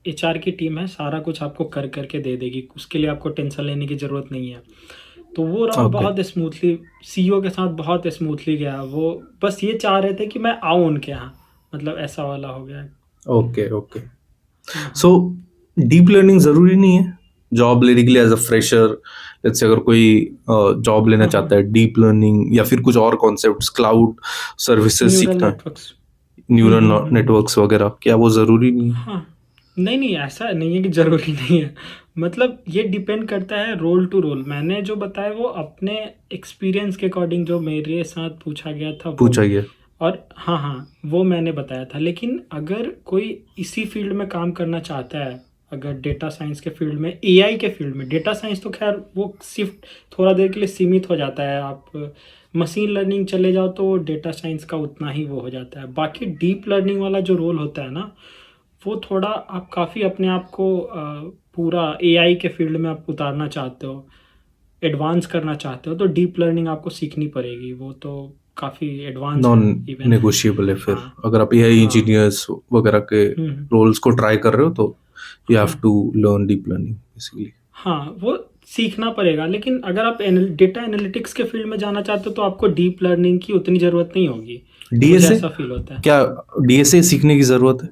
एचआर की टीम है, सारा कुछ आपको कर करके दे देगी, उसके लिए आपको टेंशन लेने की ज़रूरत नहीं है। तो वो राउंड
ओके
बहुत स्मूथली, सीईओ के साथ बहुत स्मूथली गया। वो बस ये चाह रहे थे कि मैं आऊँ उनके यहाँ, मतलब ऐसा वाला हो गया।
Okay okay.
हाँ
सो
हाँ
डीप लर्निंग ज़रूरी नहीं है जॉब लेने के लिए as a fresher? Let's say अगर कोई जॉब लेना
हाँ
चाहता
हाँ।
है, डीप लर्निंग या फिर कुछ और कॉन्सेप्ट्स, क्लाउड सर्विसेज
न्यूरल
सीखना है,
नेटवर्क्स।
न्यूरल
हम्म।
नेटवर्क्स वगैरह, क्या वो ज़रूरी नहीं है?
हाँ नहीं नहीं, ऐसा नहीं है कि ज़रूरी नहीं है। मतलब ये डिपेंड करता है रोल टू रोल। मैंने जो बताया वो अपने एक्सपीरियंस के अकॉर्डिंग, जो मेरे साथ पूछा गया था वो।
पूछा गया।
और हाँ हाँ, वो मैंने बताया था। लेकिन अगर कोई इसी फील्ड में काम करना चाहता है, अगर डेटा साइंस के फील्ड में, एआई के फील्ड में, डेटा साइंस तो खैर वो सिर्फ थोड़ा देर के लिए सीमित हो जाता है। आप मशीन लर्निंग चले जाओ तो डेटा साइंस का उतना ही वो हो जाता है। बाकी डीप लर्निंग वाला जो रोल होता है ना, वो थोड़ा आप काफ़ी अपने आप को पूरा एआई के फील्ड में आप उतारना चाहते हो, एडवांस करना चाहते हो, तो डीप लर्निंग आपको सीखनी पड़ेगी। वो तो काफ़ी एडवांस
नॉन
है इवन है।
नेगोशिएबल है फिर।
हाँ,
अगर आप एआई
हाँ।
इंजीनियर्स वगैरह के
हुँ,
रोल्स को ट्राई कर रहे हो तो यू हैव
हाँ।
To learn deep learning basically.
हाँ, वो सीखना पड़ेगा, लेकिन अगर आप डेटा एनालिटिक्स के फील्ड में जाना चाहते हो तो आपको डीप लर्निंग की उतनी ज़रूरत नहीं होगी, मुझे
डीएसए
ऐसा फील होता है।
क्या डीएसए सीखने की ज़रूरत है?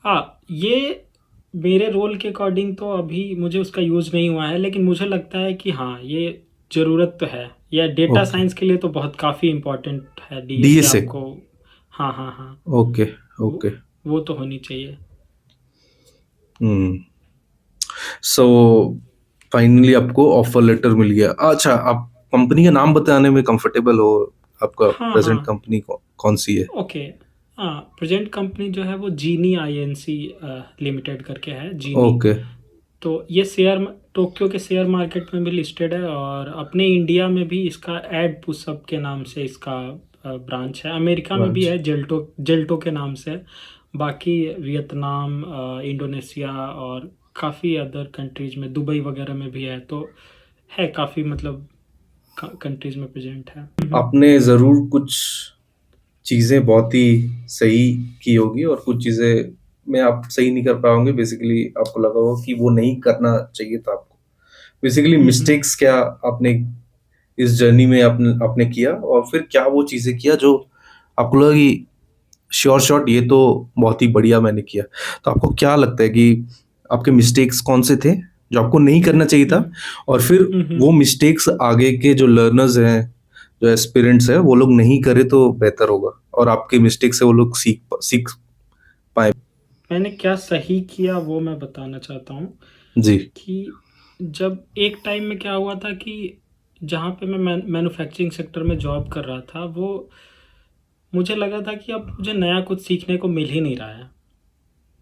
हाँ, ये मेरे रोल के अकॉर्डिंग तो अभी मुझे उसका यूज़ नहीं हुआ है, लेकिन मुझे लगता है कि हाँ, ये ज़रूरत तो है। या डेटा
ओके।
साइंस के लिए तो बहुत काफ़ी इम्पोर्टेंट है डीएसए
डीएसए।
आपको। हाँ, हाँ, हाँ।
ओके,
वो
ओके।
वो तो होनी चाहिए।
हुँ। सो फाइनली आपको ऑफर लेटर मिल गया। अच्छा, आप कंपनी का नाम बताने में कंफर्टेबल हो? आपका
हाँ,
प्रेज़ेंट
हाँ।
कंपनी कौन-सी है?
ओके। हाँ, प्रेज़ेंट कंपनी जो है वो जीनी आईएनसी लिमिटेड करके है, जीनी।
ओके,
तो ये टोक्यो के शेयर मार्केट में भी लिस्टेड है, और अपने इंडिया में भी इसका एड पुशअप के नाम से इसका ब्रांच है। अमेरिका में भी
ब्रांच।
है, जेल्टो जेल्टो के नाम से। बाकी वियतनाम, इंडोनेशिया और काफ़ी अदर कंट्रीज़ में, दुबई वगैरह में भी है। तो है काफ़ी, मतलब कंट्रीज़ में प्रेजेंट है।
आपने ज़रूर कुछ चीज़ें बहुत ही सही की होगी और कुछ चीज़ें में आप सही नहीं कर पाए होंगे। बेसिकली आपको लगा होगा कि वो नहीं करना चाहिए था आपको। बेसिकली
हम्म,
मिस्टेक्स क्या आपने इस जर्नी में आपने आपने किया और फिर क्या वो चीज़ें किया जो आपको लगा कि श्योर शॉट ये तो बहुत ही बढ़िया मैंने किया। तो आपको क्या लगता है कि आपके मिस्टेक्स कौन-से थे जो आपको नहीं करना चाहिए था?
हम्म,
और फिर
हम्म।
वो मिस्टेक्स आगे के जो लर्नर्स हैं, जो एस्पिरेंट्स हैं, वो लोग नहीं करे तो बेहतर होगा और आपके मिस्टेक से वो लोग सीख पाएँ।
मैंने क्या सही किया वो मैं बताना चाहता हूँ
जी,
कि जब एक टाइम में क्या हुआ था कि जहाँ पे मैं मैन्युफैक्चरिंग सेक्टर में जॉब कर रहा था, वो मुझे लगा था कि अब मुझे नया कुछ सीखने को मिल ही नहीं रहा है।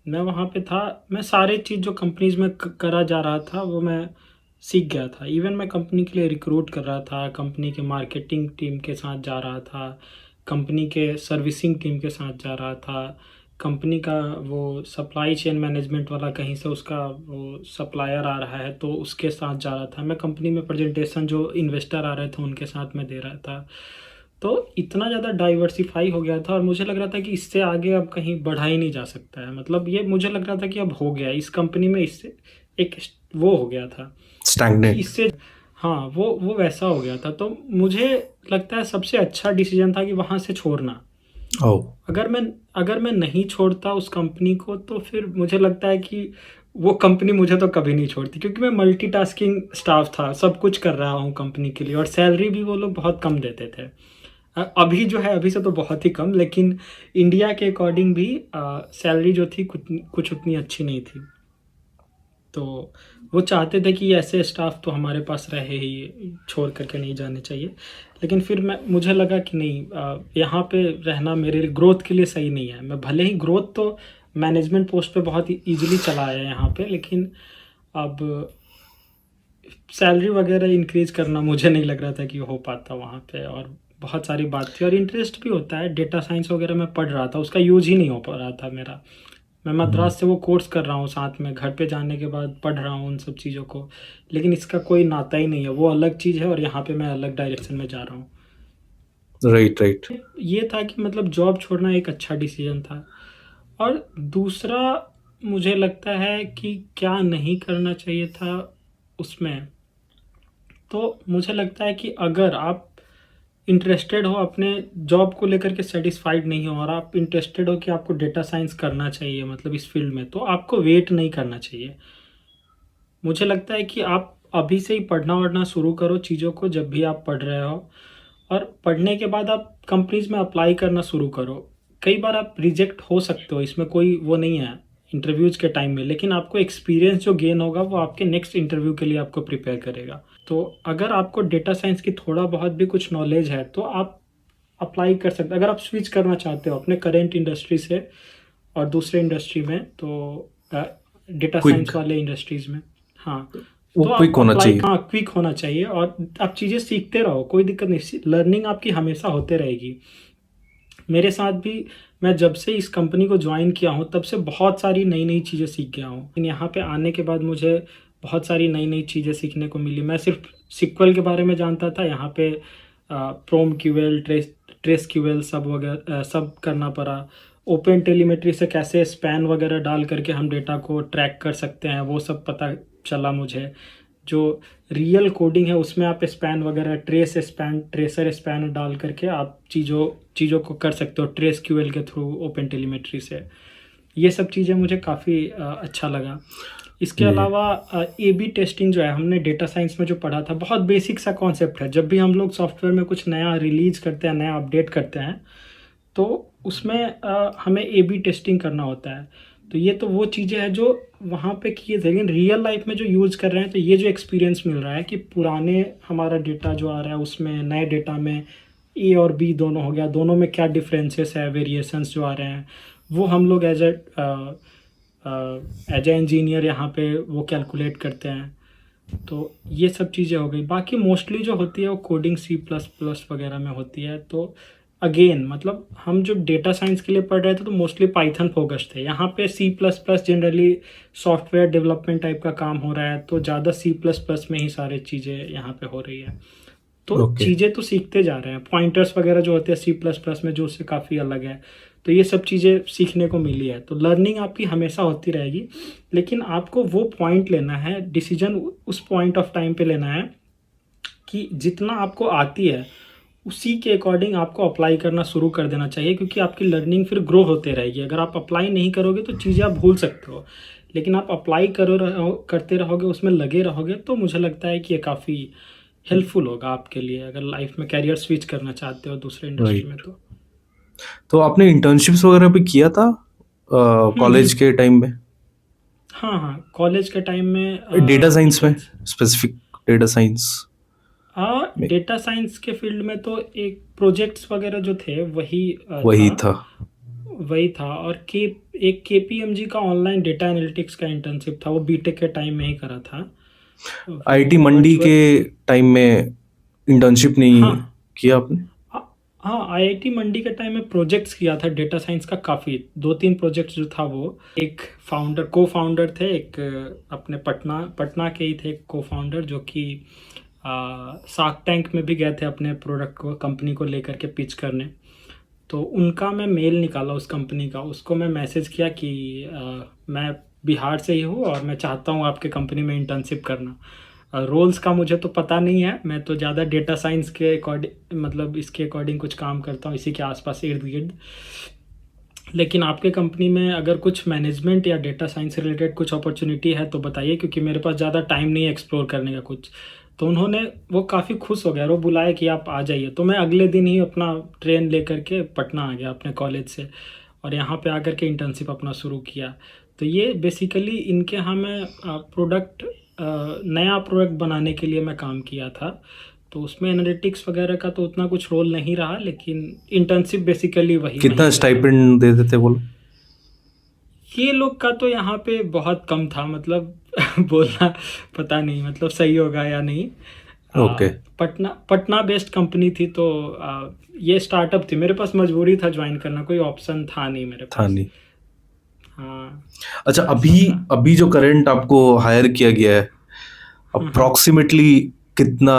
मैं वहाँ पे था, मैं सारे चीज़ जो कंपनीज़ में करा जा रहा था वो मैं सीख गया था। इवन मैं कंपनी के लिए रिक्रूट कर रहा था, कंपनी के मार्केटिंग टीम के साथ जा रहा था, कंपनी के सर्विसिंग टीम के साथ जा रहा था, कंपनी का वो सप्लाई चेन मैनेजमेंट वाला कहीं से उसका वो सप्लायर आ रहा है तो उसके साथ जा रहा था। मैं कंपनी में प्रेजेंटेशन जो इन्वेस्टर आ रहे थे उनके साथ मैं दे रहा था। तो इतना ज़्यादा डाइवर्सिफ़ाई हो गया था और मुझे लग रहा था कि इससे आगे अब कहीं बढ़ा ही नहीं जा सकता है। मतलब ये मुझे लग रहा था कि अब हो गया, इस कंपनी में इससे एक वो हो गया था कि
स्टैग्नेंट।
इससे, हाँ, वो वैसा हो गया था। तो मुझे लगता है सबसे अच्छा डिसीज़न था कि वहाँ से छोड़ना।
ओह!
अगर मैं नहीं छोड़ता उस कंपनी को तो फिर मुझे लगता है कि वो कंपनी मुझे तो कभी नहीं छोड़ती, क्योंकि मैं मल्टीटास्किंग स्टाफ था, सब कुछ कर रहा हूँ कंपनी के लिए, और सैलरी भी वो लोग बहुत कम देते थे। अभी जो है, अभी से तो बहुत ही कम, लेकिन इंडिया के अकॉर्डिंग भी सैलरी जो थी कुछ कुछ उतनी अच्छी नहीं थी। तो वो चाहते थे कि ऐसे स्टाफ तो हमारे पास रहे ही, छोड़ करके नहीं जाने चाहिए। लेकिन फिर मुझे लगा कि नहीं, यहाँ पे रहना मेरे ग्रोथ के लिए सही नहीं है। मैं भले ही ग्रोथ तो मैनेजमेंट पोस्ट पे बहुत ईजिली चला आया यहाँ पे, लेकिन अब सैलरी वगैरह इंक्रीज करना मुझे नहीं लग रहा था कि हो पाता वहाँ पे। और बहुत सारी बात थी और इंटरेस्ट भी होता है, डेटा साइंस वगैरह मैं पढ़ रहा था, उसका यूज ही नहीं हो पा रहा था मेरा। मैं
हुँ,
मद्रास से वो कोर्स कर रहा हूँ, साथ में घर पे जाने के बाद पढ़ रहा हूँ उन सब चीज़ों को, लेकिन इसका कोई नाता ही नहीं है। वो अलग चीज़ है और यहाँ पे मैं अलग डायरेक्शन में जा रहा हूँ।
Right, right.
ये था कि मतलब जॉब छोड़ना एक अच्छा डिसीजन था। और दूसरा, मुझे लगता है कि क्या नहीं करना चाहिए था उसमें, तो मुझे लगता है कि अगर आप इंटरेस्टेड हो, अपने जॉब को लेकर के सेटिस्फाइड नहीं हो और आप इंटरेस्टेड हो कि आपको डेटा साइंस करना चाहिए, मतलब इस फील्ड में, तो आपको वेट नहीं करना चाहिए। मुझे लगता है कि आप अभी से ही पढ़ना वढ़ना शुरू करो चीज़ों को, जब भी आप पढ़ रहे हो, और पढ़ने के बाद आप कंपनीज में अप्लाई करना शुरू करो। कई बार आप रिजेक्ट हो सकते हो, इसमें कोई वो नहीं है इंटरव्यूज़ के टाइम में, लेकिन आपको एक्सपीरियंस जो गेन होगा वो आपके नेक्स्ट इंटरव्यू के लिए आपको प्रिपेयर करेगा। तो अगर आपको डेटा साइंस की थोड़ा बहुत भी कुछ नॉलेज है तो आप अप्लाई कर सकते, अगर आप स्विच करना चाहते हो अपने करेंट इंडस्ट्री से और दूसरे इंडस्ट्री में, तो डेटा
क्विक,
साइंस वाले इंडस्ट्रीज में। हाँ,
वो
तो आप
क्विक होना
अप्लाई,
चाहिए।
हाँ, क्विक होना चाहिए और आप चीज़ें सीखते रहो, कोई दिक्कत नहीं, लर्निंग आपकी हमेशा होते रहेगी। मेरे साथ भी, मैं जब से इस कंपनी को ज्वाइन किया हूँ तब से बहुत सारी नई नई चीज़ें सीख गया हूँ। लेकिन यहाँ पे आने के बाद मुझे बहुत सारी नई नई चीज़ें सीखने को मिली। मैं सिर्फ सिक्वल के बारे में जानता था, यहाँ पे प्रोम क्यूएल, ट्रेस क्यूएल सब वगैरह सब करना पड़ा। ओपन टेलीमेट्री से कैसे स्पैन वगैरह डाल करके हम डेटा को ट्रैक कर सकते हैं वो सब पता चला मुझे। जो रियल कोडिंग है उसमें आप स्पैन वगैरह ट्रेसर स्पैन डाल करके आप चीज़ों को कर सकते हो ट्रेस क्यूएल के थ्रू ओपन टेलीमेट्री से। ये सब चीज़ें मुझे काफ़ी अच्छा लगा। इसके
जी।
अलावा ए बी टेस्टिंग जो है हमने डेटा साइंस में जो पढ़ा था बहुत बेसिक सा कॉन्सेप्ट है। जब भी हम लोग सॉफ्टवेयर में कुछ नया रिलीज़ करते हैं, नया अपडेट करते हैं, तो उसमें हमें ए बी टेस्टिंग करना होता है। तो ये तो वो चीज़ें हैं जो वहाँ पे किए थे, लेकिन रियल लाइफ में जो यूज़ कर रहे हैं तो ये जो एक्सपीरियंस मिल रहा है कि पुराने हमारा डेटा जो आ रहा है उसमें नए डेटा में ए और बी दोनों हो गया, दोनों में क्या डिफरेंसेस है, वेरिएशंस जो आ रहे हैं वो हम लोग एज ए इंजीनियर यहाँ पे वो कैलकुलेट करते हैं। तो ये सब चीज़ें हो गई। बाकी मोस्टली जो होती है वो कोडिंग सी प्लस प्लस वगैरह में होती है। तो अगेन मतलब हम जो डेटा साइंस के लिए पढ़ रहे थे तो मोस्टली पाइथन फोकस थे। यहाँ पे C plus plus generally software development type का काम हो रहा है तो ज़्यादा सी प्लस प्लस में ही सारी चीज़ें यहाँ पे हो रही है। तो
ओके।
चीज़ें तो सीखते जा रहे हैं। पॉइंटर्स वगैरह जो होते हैं सी प्लस प्लस में जो उससे काफ़ी अलग है, तो ये सब चीज़ें सीखने को मिली है। तो लर्निंग आपकी हमेशा होती रहेगी, लेकिन आपको वो पॉइंट लेना है, डिसीजन उस पॉइंट ऑफ टाइम पे लेना है कि जितना आपको आती है उसी के अकॉर्डिंग आपको अप्लाई करना शुरू कर देना चाहिए, क्योंकि आपकी लर्निंग फिर ग्रो होते रहेगी। अगर आप अप्लाई नहीं करोगे तो चीज़ें आप भूल सकते हो, लेकिन आप अप्लाई करते रहोगे, उसमें लगे रहोगे, तो मुझे लगता है कि ये काफ़ी हेल्पफुल होगा आपके लिए अगर लाइफ में कैरियर स्विच करना चाहते हो दूसरे इंडस्ट्री में।
राइट। तो आपने इंटर्नशिप्स वगैरह भी किया था कॉलेज के टाइम में?
हाँ हाँ, कॉलेज के टाइम में
डेटा साइंस में,
इंटर्न्स
स्पेसिफिक डेटा साइंस में
डेटा साइंस के फील्ड में तो एक प्रोजेक्ट्स वगैरह जो थे वही
वही था।
वही था। और एक केपीएमजी का ऑनलाइन डेटा एनालिटिक्स का इंटर्नशिप था, वो बीटेक के टाइम में ही करा था।
आईआईटी
वो
मंडी
वर्चुअल,
के टाइम में इंटर्नशिप नहीं
हाँ
किया आपने?
हाँ, आईआईटी मंडी के टाइम में प्रोजेक्ट्स किया था डेटा साइंस का काफ़ी, 2-3 प्रोजेक्ट्स जो था वो। एक को फाउंडर थे, एक अपने पटना के ही थे को फाउंडर, जो कि शार्क टैंक में भी गए थे अपने प्रोडक्ट को, कंपनी को लेकर के पिच करने। तो उनका मैं मेल निकाला उस कंपनी का, उसको मैं मैसेज किया कि मैं बिहार से ही हूँ और मैं चाहता हूँ आपके कंपनी में इंटर्नशिप करना। रोल्स का मुझे तो पता नहीं है, मैं तो ज़्यादा डेटा साइंस के अकॉर्डिंग मतलब इसके अकॉर्डिंग कुछ काम करता हूँ, इसी के आसपास इर्द गिर्द। लेकिन आपके कंपनी में अगर कुछ मैनेजमेंट या डेटा साइंस से रिलेटेड कुछ अपॉर्चुनिटी है तो बताइए, क्योंकि मेरे पास ज़्यादा टाइम नहीं है एक्सप्लोर करने का कुछ। तो उन्होंने, वो काफ़ी खुश हो गया, वो बुलाए कि आप आ जाइए। तो मैं अगले दिन ही अपना ट्रेन लेकर के पटना आ गया अपने कॉलेज से, और यहाँ पे आकर के इंटर्नशिप अपना शुरू किया। तो ये बेसिकली इनके यहाँ मैं नया प्रोडक्ट बनाने के लिए मैं काम किया था। तो उसमें एनालिटिक्स वगैरह का तो उतना कुछ रोल नहीं रहा, लेकिन इंटर्नशिप बेसिकली वही
कितना
वहीं पे था।
स्टाइपेंड दे देते बोलो?
ये लोग का तो यहाँ पे बहुत कम था, मतलब बोलना पता नहीं मतलब सही होगा या नहीं।
ओके।
पटना बेस्ड कंपनी थी, तो ये स्टार्टअप थी, मेरे पास मजबूरी था ज्वाइन करना, कोई ऑप्शन था नहीं मेरे
था
पास।
नहीं।
हाँ,
अच्छा,
तो
अभी
ऐसा था।
अभी जो करंट आपको हायर किया गया है, अप्रोक्सीमेटली कितना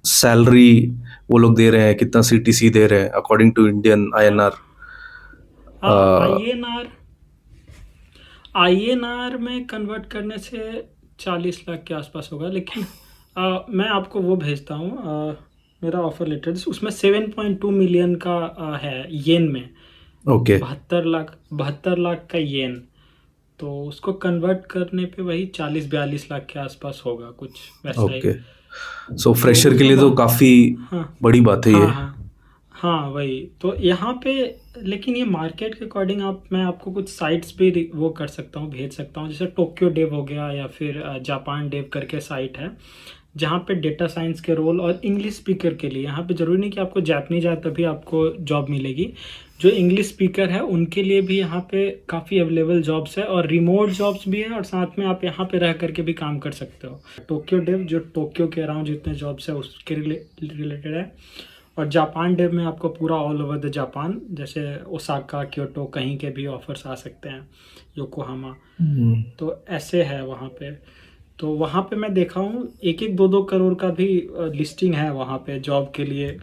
सैलरी वो लोग दे रहे हैं, कितना सीटीसी दे रहे हैं according to Indian INR?
INR में कन्वर्ट करने से 40 लाख के आसपास होगा, लेकिन मैं आपको वो भेजता हूँ मेरा ऑफर लेटर, उसमें 7.2 मिलियन का है येन में।
ओके।
72 लाख का येन, तो उसको कन्वर्ट करने पे वही 40-42 लाख के आसपास होगा, कुछ वैसा ही।
ओके। सो
तो
फ्रेशर के
उसमें
लिए तो काफ़ी
हाँ
बड़ी बात है ये।
हाँ हाँ हाँ, वही तो यहाँ पे। लेकिन ये मार्केट के अकॉर्डिंग मैं आपको कुछ साइट्स भी वो कर सकता हूँ, भेज सकता हूँ, जैसे टोक्यो डेव हो गया, या फिर जापान डेव करके साइट है, जहाँ पे डेटा साइंस के रोल और इंग्लिश स्पीकर के लिए, यहाँ पे ज़रूरी नहीं कि आपको जापानीज आए तभी आपको जॉब मिलेगी, जो इंग्लिश स्पीकर है उनके लिए भी यहाँ पे काफ़ी अवेलेबल जॉब्स है, और रिमोट जॉब्स भी है, और साथ में आप यहाँ पे रह करके भी काम कर सकते हो। टोक्यो डेव जो टोक्यो के अराउंड जितने जॉब्स है उसके रिलेटेड है, और जापान डेव में आपको पूरा ऑल ओवर द जापान, जैसे ओसाका, क्योटो, कहीं के भी ऑफर्स आ सकते हैं, योकोहामा। तो ऐसे है वहाँ पे। तो वहाँ पे मैं देखा हूँ 1-1 2-2 करोड़ का भी लिस्टिंग है वहाँ पे जॉब के लिए।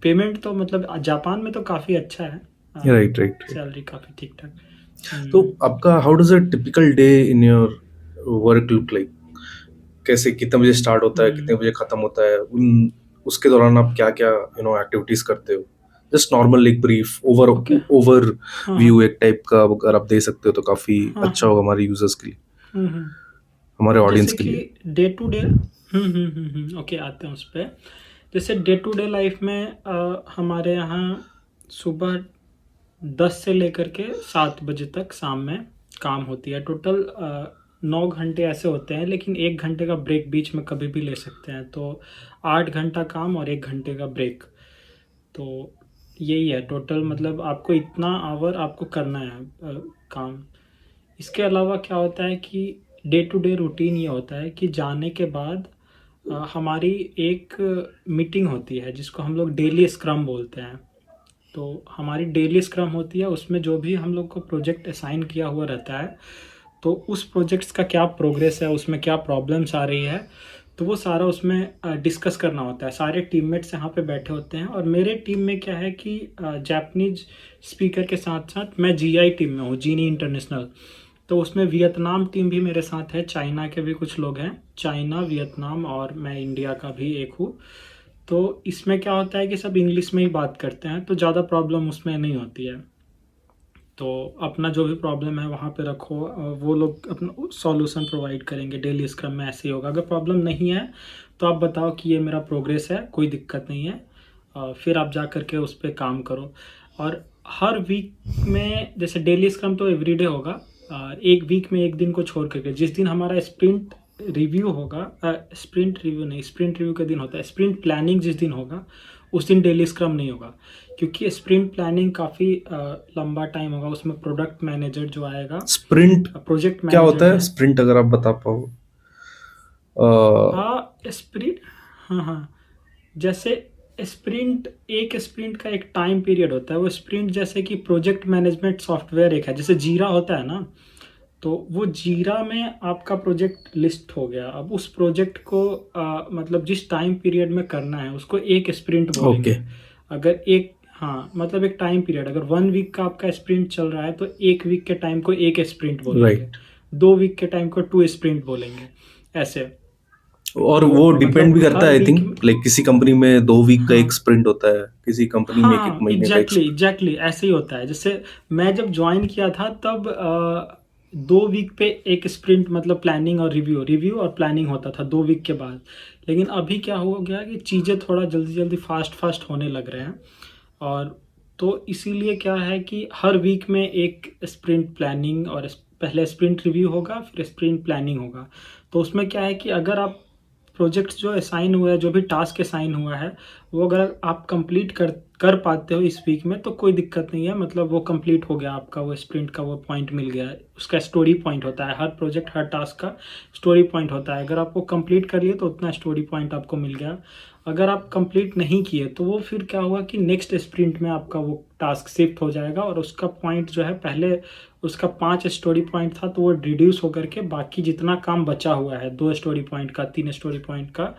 पेमेंट तो मतलब जापान में तो काफ़ी अच्छा है।
Right, right, right.
सैलरी काफ़ी ठीक-ठाक।
तो
हुँ।
आपका how does a typical day in your work look like? कैसे कितने बजे स्टार्ट होता है, कितने
हुँ।
बजे खत्म होता है? उसके दौरान आप क्या-क्या एक्टिविटीज़ करते हो? जस्ट नॉर्मल एक ब्रीफ
ओके। हाँ, हाँ।
ओवरव्यू एक टाइप का अगर आप दे सकते हो तो काफ़ी
हाँ,
अच्छा
हाँ।
होगा हमारे यूज़र्स के लिए,
हुँ, हुँ।
हमारे ऑडियंस
जैसे
के
कि
लिए।
डे टू डे ओके आते हैं उस पे। जैसे डे टू डे लाइफ में हमारे यहाँ सुबह 10 से लेकर के 7 बजे तक शाम में काम होती है। टोटल 9 घंटे ऐसे होते हैं, लेकिन 1 घंटे का ब्रेक बीच में कभी भी ले सकते हैं। तो 8 घंटा काम और 1 घंटे का ब्रेक। तो यही है टोटल, मतलब आपको इतना आवर आपको करना है काम। इसके अलावा क्या होता है कि डे टू डे रूटीन ये होता है कि जाने के बाद हमारी एक मीटिंग होती है जिसको हम लोग डेली स्क्रम बोलते हैं। तो हमारी डेली स्क्रम होती है, उसमें जो भी हम लोग को प्रोजेक्ट असाइन किया हुआ रहता है, तो उस प्रोजेक्ट्स का क्या प्रोग्रेस है, उसमें क्या प्रॉब्लम्स आ रही है, तो वो सारा उसमें डिस्कस करना होता है। सारे टीममेट्स यहाँ पे बैठे होते हैं, और मेरे टीम में क्या है कि जापानीज स्पीकर के साथ साथ मैं जीआई टीम में हूँ, जीनी इंटरनेशनल। तो उसमें वियतनाम टीम भी मेरे साथ है, चाइना के भी कुछ लोग हैं, चाइना, वियतनाम और मैं इंडिया का भी एक हूँ। तो इसमें क्या होता है कि सब इंग्लिश में ही बात करते हैं, तो ज़्यादा प्रॉब्लम उसमें नहीं होती है। तो अपना जो भी प्रॉब्लम है वहाँ पे रखो, वो लोग अपना सॉल्यूशन प्रोवाइड करेंगे। डेली स्क्रम में ऐसे ही होगा। अगर प्रॉब्लम नहीं है तो आप बताओ कि ये मेरा प्रोग्रेस है, कोई दिक्कत नहीं है, फिर आप जा करके उस पर काम करो। और हर वीक में, जैसे डेली स्क्रम तो एवरीडे होगा, एक वीक में एक दिन को छोड़ करके जिस दिन हमारा स्प्रिंट रिव्यू होगा, स्प्रिंट रिव्यू नहीं, स्प्रिंट रिव्यू का दिन होता है, स्प्रिंट प्लानिंग जिस दिन होगा उस दिन डेली स्क्रम नहीं होगा, क्योंकि स्प्रिंट प्लानिंग काफ़ी लंबा टाइम होगा। उसमें प्रोडक्ट मैनेजर जो आएगा,
स्प्रिंट
प्रोजेक्ट
क्या
मैनेजर
होता है?
है।
स्प्रिंट अगर आप बता पाओ? अ,
हाँ, स्प्रिंट, हाँ हाँ, जैसे स्प्रिंट, एक स्प्रिंट का एक टाइम पीरियड होता है। वो स्प्रिंट जैसे कि प्रोजेक्ट मैनेजमेंट सॉफ्टवेयर एक है, जैसे जीरा होता है ना, तो वो जीरा में आपका प्रोजेक्ट लिस्ट हो गया। अब उस प्रोजेक्ट को मतलब जिस टाइम पीरियड में करना है उसको एक स्प्रिंट
ओके,
बोलेंगे। अगर एक, हाँ, मतलब एक टाइम पीरियड, अगर 1 वीक का आपका स्प्रिंट चल रहा है तो 1 वीक के टाइम को एक स्प्रिंट बोलेंगे,
राइट।
2 वीक के टाइम को 2 स्प्रिंट बोलेंगे, ऐसे।
और
तो
वो डिपेंड
मतलब
भी करता
हर
है आई
वीक
थिंक,
में,
लाइक किसी कंपनी में 2 वीक का
हाँ
एक स्प्रिंट होता है, किसी कंपनी में 1-1
हाँ,
महीने का एक
एग्जैक्टली
स्प्रिंट।
एग्जैक्टली ऐसे ही होता है। जैसे मैं जब ज्वाइन किया था तब 2 वीक पे एक स्प्रिंट, मतलब प्लानिंग और रिव्यू, रिव्यू और प्लानिंग होता था 2 वीक के बाद। लेकिन अभी क्या हो गया कि चीज़ें थोड़ा जल्दी जल्दी फास्ट फास्ट होने लग रहे हैं, और तो इसीलिए क्या है कि हर वीक में एक स्प्रिंट प्लानिंग और पहले स्प्रिंट रिव्यू होगा, फिर स्प्रिंट प्लानिंग होगा। तो उसमें क्या है कि अगर आप प्रोजेक्ट्स जो असाइन हुआ है, जो भी टास्क असाइन हुआ है, वो अगर आप कंप्लीट कर कर पाते हो इस वीक में तो कोई दिक्कत नहीं है, मतलब वो कंप्लीट हो गया आपका, वो स्प्रिंट का वो पॉइंट मिल गया है। उसका स्टोरी पॉइंट होता है, हर प्रोजेक्ट हर टास्क का स्टोरी पॉइंट होता है। अगर आप वो कंप्लीट कर लिए तो उतना स्टोरी पॉइंट आपको मिल गया। अगर आप कंप्लीट नहीं किए तो वो फिर क्या हुआ कि नेक्स्ट स्प्रिंट में आपका वो टास्क शिफ्ट हो जाएगा, और उसका पॉइंट जो है, पहले उसका 5 स्टोरी पॉइंट था तो वो रिड्यूस होकर के बाकी जितना काम बचा हुआ है, 2 स्टोरी पॉइंट का, 3 स्टोरी पॉइंट का,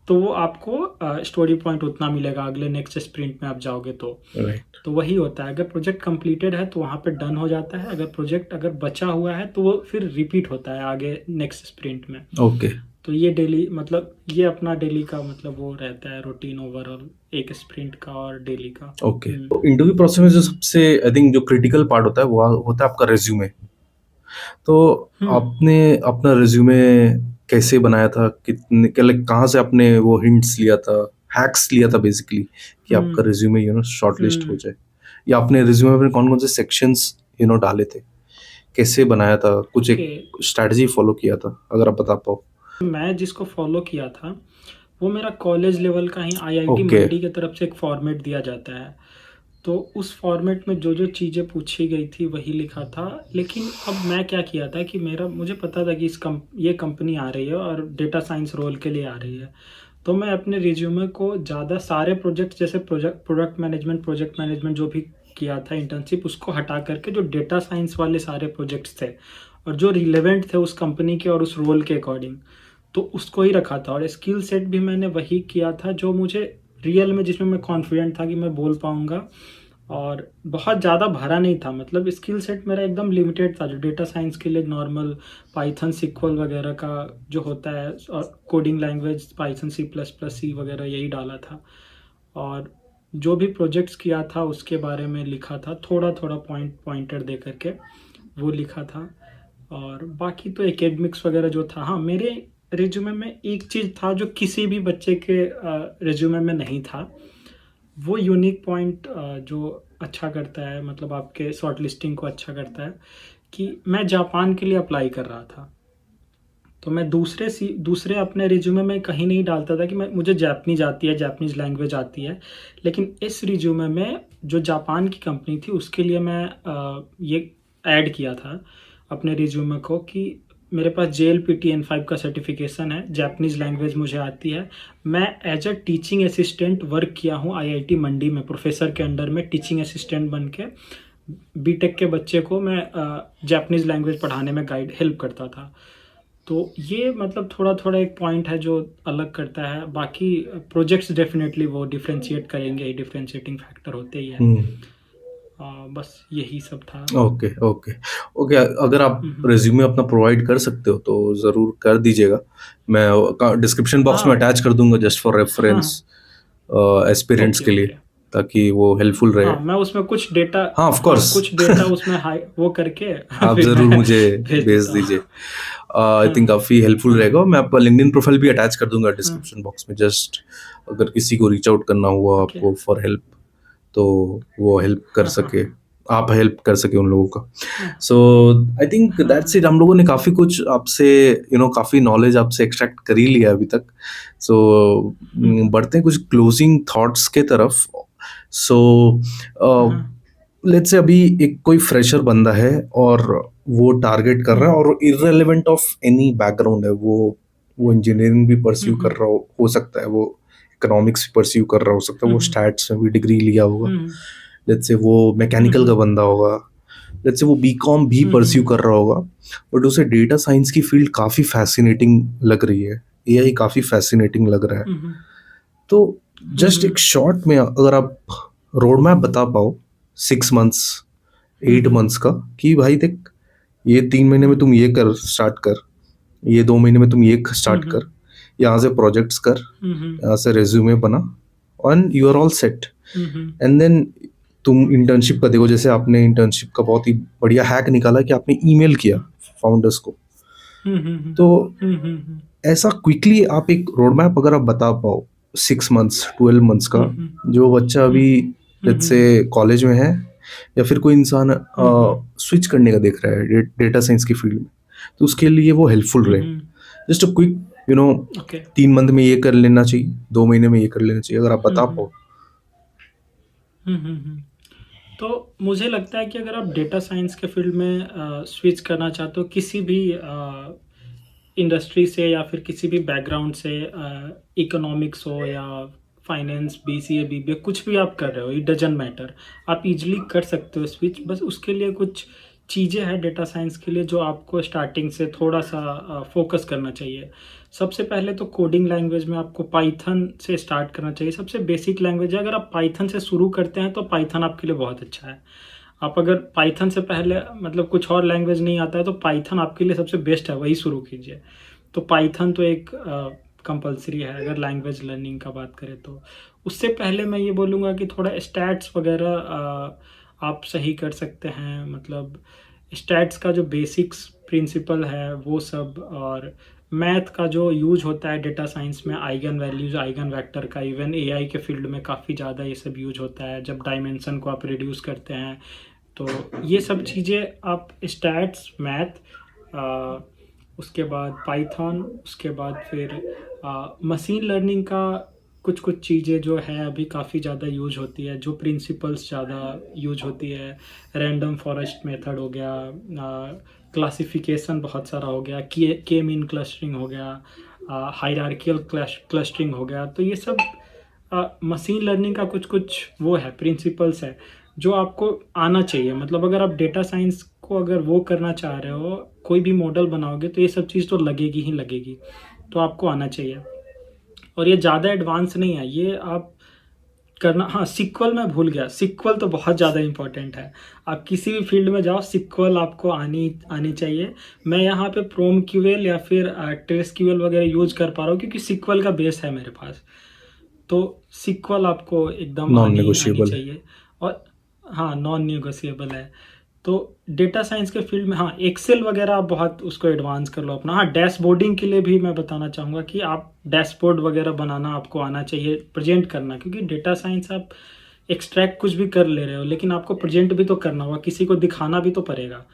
तो वो आपको स्टोरी पॉइंट उतना मिलेगा अगले नेक्स्ट स्प्रिंट में आप जाओगे तो।
राइट।
तो वही होता है, अगर प्रोजेक्ट कंप्लीटेड है तो वहाँ पे डन हो जाता है, अगर प्रोजेक्ट अगर बचा हुआ है तो वो फिर रिपीट होता है आगे नेक्स्ट स्प्रिंट में।
ओके,
तो ये डेली, मतलब ये अपना डेली का मतलब वो रहता है रूटीन ओवरऑल, एक स्प्रिंट का और डेली का।
ओके। तो इंटरव्यू प्रोसेस में जो सबसे आई थिंक जो क्रिटिकल पार्ट होता है वो होता है आपका रिज्यूमे। तो
हम्म
आपने अपना रिज्यूमे कैसे बनाया था? कितने क्या, लाइक कहाँ से आपने वो हिंट्स लिया था, हैक्स लिया था बेसिकली, कि आपका
हम्म
रिज्यूमे शॉर्टलिस्ट हो
हम्म
जाए? या आपने रिज्यूमे में कौन-कौन से सेक्शंस डाले थे? कैसे बनाया था? कुछ
ओके।
एक स्ट्रैटेजी फॉलो किया था? अगर आप बता पाओ।
मैं जिसको फॉलो किया था वो मेरा कॉलेज लेवल का ही, आईआईटी
ओके,
मंडी की तरफ से एक फॉर्मेट दिया जाता है। तो उस फॉर्मेट में जो जो चीज़ें पूछी गई थी वही लिखा था। लेकिन अब मैं क्या किया था कि मेरा, मुझे पता था कि ये कंपनी आ रही है और डेटा साइंस रोल के लिए आ रही है। तो मैं अपने रिज्यूमे को ज़्यादा सारे प्रोजेक्ट, जैसे प्रोजेक्ट मैनेजमेंट जो भी किया था इंटर्नशिप, उसको हटा करके जो डेटा साइंस वाले सारे प्रोजेक्ट्स थे और जो रिलेवेंट थे उस कंपनी के और उस रोल के अकॉर्डिंग, तो उसको ही रखा था। और स्किल सेट भी मैंने वही किया था जो मुझे रियल में, जिसमें मैं कॉन्फिडेंट था कि मैं बोल पाऊँगा, और बहुत ज़्यादा भरा नहीं था। मतलब स्किल सेट मेरा एकदम लिमिटेड था, जो डेटा साइंस के लिए नॉर्मल पाइथन, सिक्वल वगैरह का जो होता है, और coding language Python, C plus plus, C वगैरह यही डाला था। और जो भी प्रोजेक्ट्स किया था उसके बारे में लिखा था, थोड़ा थोड़ा पॉइंटर दे करके वो लिखा था। और बाकी तो एकेडमिक्स वगैरह जो था, हाँ, मेरे रिज्यूमे में एक चीज़ था जो किसी भी बच्चे के रिज्यूमे में नहीं था। वो यूनिक पॉइंट जो अच्छा करता है, मतलब आपके शॉर्ट लिस्टिंग को अच्छा करता है, कि मैं जापान के लिए अप्लाई कर रहा था। तो मैं दूसरे अपने रिज्यूमे में कहीं नहीं डालता था कि मुझे जापानीज़ आती है, जापानीज़ लैंग्वेज आती है। लेकिन इस रिज्यूमे में जो जापान की कंपनी थी उसके लिए मैं ये ऐड किया था अपने रिज्यूमे को, कि मेरे पास JLPT N5 का सर्टिफिकेशन है, जापानीज़ लैंग्वेज मुझे आती है, मैं as a teaching assistant work किया हूँ IIT मंडी में, प्रोफेसर के अंडर में टीचिंग असिस्टेंट बन के बीटेक के बच्चे को मैं जापानीज़ लैंग्वेज पढ़ाने में हेल्प करता था। तो ये मतलब थोड़ा-थोड़ा एक पॉइंट है जो अलग करता है। बाकी प्रोजेक्ट्स डेफ़िनेटली वो डिफरेंशिएट करेंगे ही, डिफरेंशिएटिंग फैक्टर होते ही हैं।
हुँ।
बस यही सब था।
Okay, okay. ओके, अगर आप
हुँ, हुँ।
रिज़्यूमे अपना प्रोवाइड कर सकते हो तो ज़रूर कर दीजिएगा। मैं डिस्क्रिप्शन बॉक्स में
हाँ,
अटैच कर दूँगा जस्ट फॉर
हाँ।
रेफरेंस एस्पिरेंट्स
ओके,
के लिए,
ओके।
ताकि वो हेल्पफुल रहे।
हाँ, मैं उसमें कुछ डेटा,
हाँ, ऑफ़
हाँ,
कोर्स।
कुछ डेटा उसमें वो करके
आप
फिर
ज़रूर
मैं
मुझे
भेज
भेज
देता हूँ।
दीजिए। आई थिंक
हाँ,
काफ़ी हेल्पफुल
हाँ,
रहेगा, और मैं आपका लिंक्डइन प्रोफ़ाइल भी अटैच कर दूँगा
हाँ।
डिस्क्रिप्शन बॉक्स में, जस्ट अगर किसी को रीच आउट करना हुआ
ओके।
आपको फॉर हेल्प, तो वो हेल्प कर
हाँ, हाँ,
सके,
हाँ।
आप हेल्प कर सकें उन लोगों का।
हाँ,
सो आई थिंक
हाँ,
दैट्स
हाँ।
इट। हम लोगों ने काफ़ी कुछ आपसे काफ़ी नॉलेज आपसे एक्सट्रैक्ट कर ही लिया अभी तक। सो
हुँ, हुँ।
बढ़ते हैं कुछ क्लोजिंग थॉट्स के तरफ। सो
हाँ, हाँ।
लेट्स से अभी एक कोई फ्रेशर बंदा है और वो टारगेट कर
हुँ,
रहा है,
हुँ।
और इर्रेलेवेंट ऑफ एनी बैकग्राउंड है, वो इंजीनियरिंग भी
हुँ,
परस्यू कर
हुँ।
रहा हो सकता है वो इकोनॉमिक्स भी परस्यू कर रहा हो सकता है,
हुँ,
वो
हुँ।
स्टैट्स में भी डिग्री लिया होगा।
हुँ, हुँ।
लेट्स से वो
हुँ,
मैकेनिकल का
हुँ।
बंदा होगा, लेट्स से वो बीकॉम भी
हुँ,
परस्यू
हुँ।
कर रहा होगा, बट उसे डेटा साइंस की फील्ड काफ़ी फैसिनेटिंग लग रही है, एआई काफ़ी फैसिनेटिंग लग रहा है।
हुँ, हुँ।
तो
हुँ,
जस्ट
हुँ।
एक शॉर्ट में अगर आप रोड मैप बता पाओ 6 मंथ्स,
हुँ,
8 मंथ्स
हुँ।
का, कि भाई देख, ये 3 महीने में
हुँ।
तुम ये कर स्टार्ट कर, ये 2 महीने में तुम ये
हुँ,
स्टार्ट कर,
हुँ।
यहाँ से प्रोजेक्ट्स कर,
हुँ, हुँ।
यहाँ से रेज्यूमे बना, and you are all set.
Hmm, hmm.
And then तुम इंटर्नशिप का देखो, जैसे आपने इंटर्नशिप का बहुत ही बढ़िया हैक निकाला कि आपने ईमेल किया फाउंडर्स को।
हुँ, हुँ, हुँ।
तो
हुँ, हुँ, हुँ।
ऐसा क्विकली आप एक रोड मैप अगर आप बता पाओ 6 मंथ्स 12 मंथ्स का,
हुँ, हुँ।
जो बच्चा
हुँ,
अभी
हुँ। हुँ,
लेट्स से
हुँ।
कॉलेज में है, या फिर कोई इंसान
हुँ, हुँ।
स्विच करने का देख रहा है डेटा साइंस की फील्ड में, तो उसके लिए वो हेल्पफुल
हुँ,
रहे।
हुँ।
Just a quick, you know
okay.
3 month में ये कर लेना चाहिए, 2 महीने में ये कर लेना चाहिए, अगर आप
हुँ,
बता
हुँ।
पाओ।
हुँ, हुँ, हुँ। तो मुझे लगता है कि अगर आप डेटा साइंस के फील्ड में स्विच करना चाहते हो किसी भी इंडस्ट्री से, या फिर किसी भी बैकग्राउंड से, इकोनॉमिक्स हो या फाइनेंस, BCA, BBA, कुछ भी आप कर रहे हो, इट डजंट मैटर, आप इजीली कर सकते हो स्विच। बस उसके लिए कुछ चीज़ें हैं डेटा साइंस के लिए जो आपको स्टार्टिंग से थोड़ा सा फोकस करना चाहिए। सबसे पहले तो कोडिंग लैंग्वेज में आपको पाइथन से स्टार्ट करना चाहिए। सबसे बेसिक लैंग्वेज है, अगर आप पाइथन से शुरू करते हैं तो पाइथन आपके लिए बहुत अच्छा है। आप अगर पाइथन से पहले मतलब कुछ और लैंग्वेज नहीं आता है तो पाइथन आपके लिए सबसे बेस्ट है, वही शुरू कीजिए। तो पाइथन तो एक कंपलसरी है अगर लैंग्वेज लर्निंग का बात करें तो। उससे पहले मैं ये बोलूँगा कि थोड़ा स्टैट्स वगैरह आप सही कर सकते हैं। मतलब स्टैट्स का जो बेसिक्स प्रिंसिपल है वो सब, और मैथ का जो यूज होता है डेटा साइंस में, आइगन वैल्यूज, आइगन वेक्टर का, इवन AI के फील्ड में काफ़ी ज़्यादा ये सब यूज होता है जब डायमेंशन को आप रिड्यूस करते हैं। तो ये सब चीज़ें आप स्टैट्स, मैथ, उसके बाद पाइथन, उसके बाद फिर मशीन लर्निंग का कुछ कुछ चीज़ें जो है अभी काफ़ी ज़्यादा यूज होती है, जो प्रिंसिपल्स ज़्यादा यूज होती है। रैंडम फॉरेस्ट मेथड हो गया, क्लासिफिकेशन बहुत सारा हो गया, के मीन क्लस्टरिंग हो गया, हायरार्कियल क्लस्टरिंग हो गया। तो ये सब मशीन लर्निंग का कुछ कुछ वो है, प्रिंसिपल्स है जो आपको आना चाहिए। मतलब अगर आप डेटा साइंस को अगर वो करना चाह रहे हो कोई भी मॉडल बनाओगे तो ये सब चीज़ तो लगेगी ही लगेगी, तो आपको आना चाहिए। और ये ज़्यादा एडवांस नहीं है, ये आप करना। हाँ, सिक्वल मैं भूल गया, सिक्वल तो बहुत ज़्यादा इंपॉर्टेंट है। आप किसी भी फील्ड में जाओ, सिक्वल आपको आनी आनी चाहिए। मैं यहाँ पे प्रोम क्यूएल या फिर ट्रेस क्यूएल वगैरह यूज कर पा रहा हूँ क्योंकि सिक्वल का बेस है मेरे पास। तो सिक्वल आपको एकदम
नॉन
आनी आनी
नेगोशिएबल है।
चाहिए। और हाँ, नॉन निगोशिएबल है। तो डेटा साइंस के फील्ड में हाँ, एक्सेल वगैरह आप बहुत उसको एडवांस कर लो अपना। हाँ, डैशबोर्डिंग के लिए भी मैं बताना चाहूँगा कि आप डैशबोर्ड वगैरह बनाना आपको आना चाहिए, प्रेजेंट करना, क्योंकि डेटा साइंस आप एक्सट्रैक्ट कुछ भी कर ले रहे हो लेकिन आपको प्रेजेंट भी तो करना होगा, किसी को दिखाना भी तो पड़ेगा।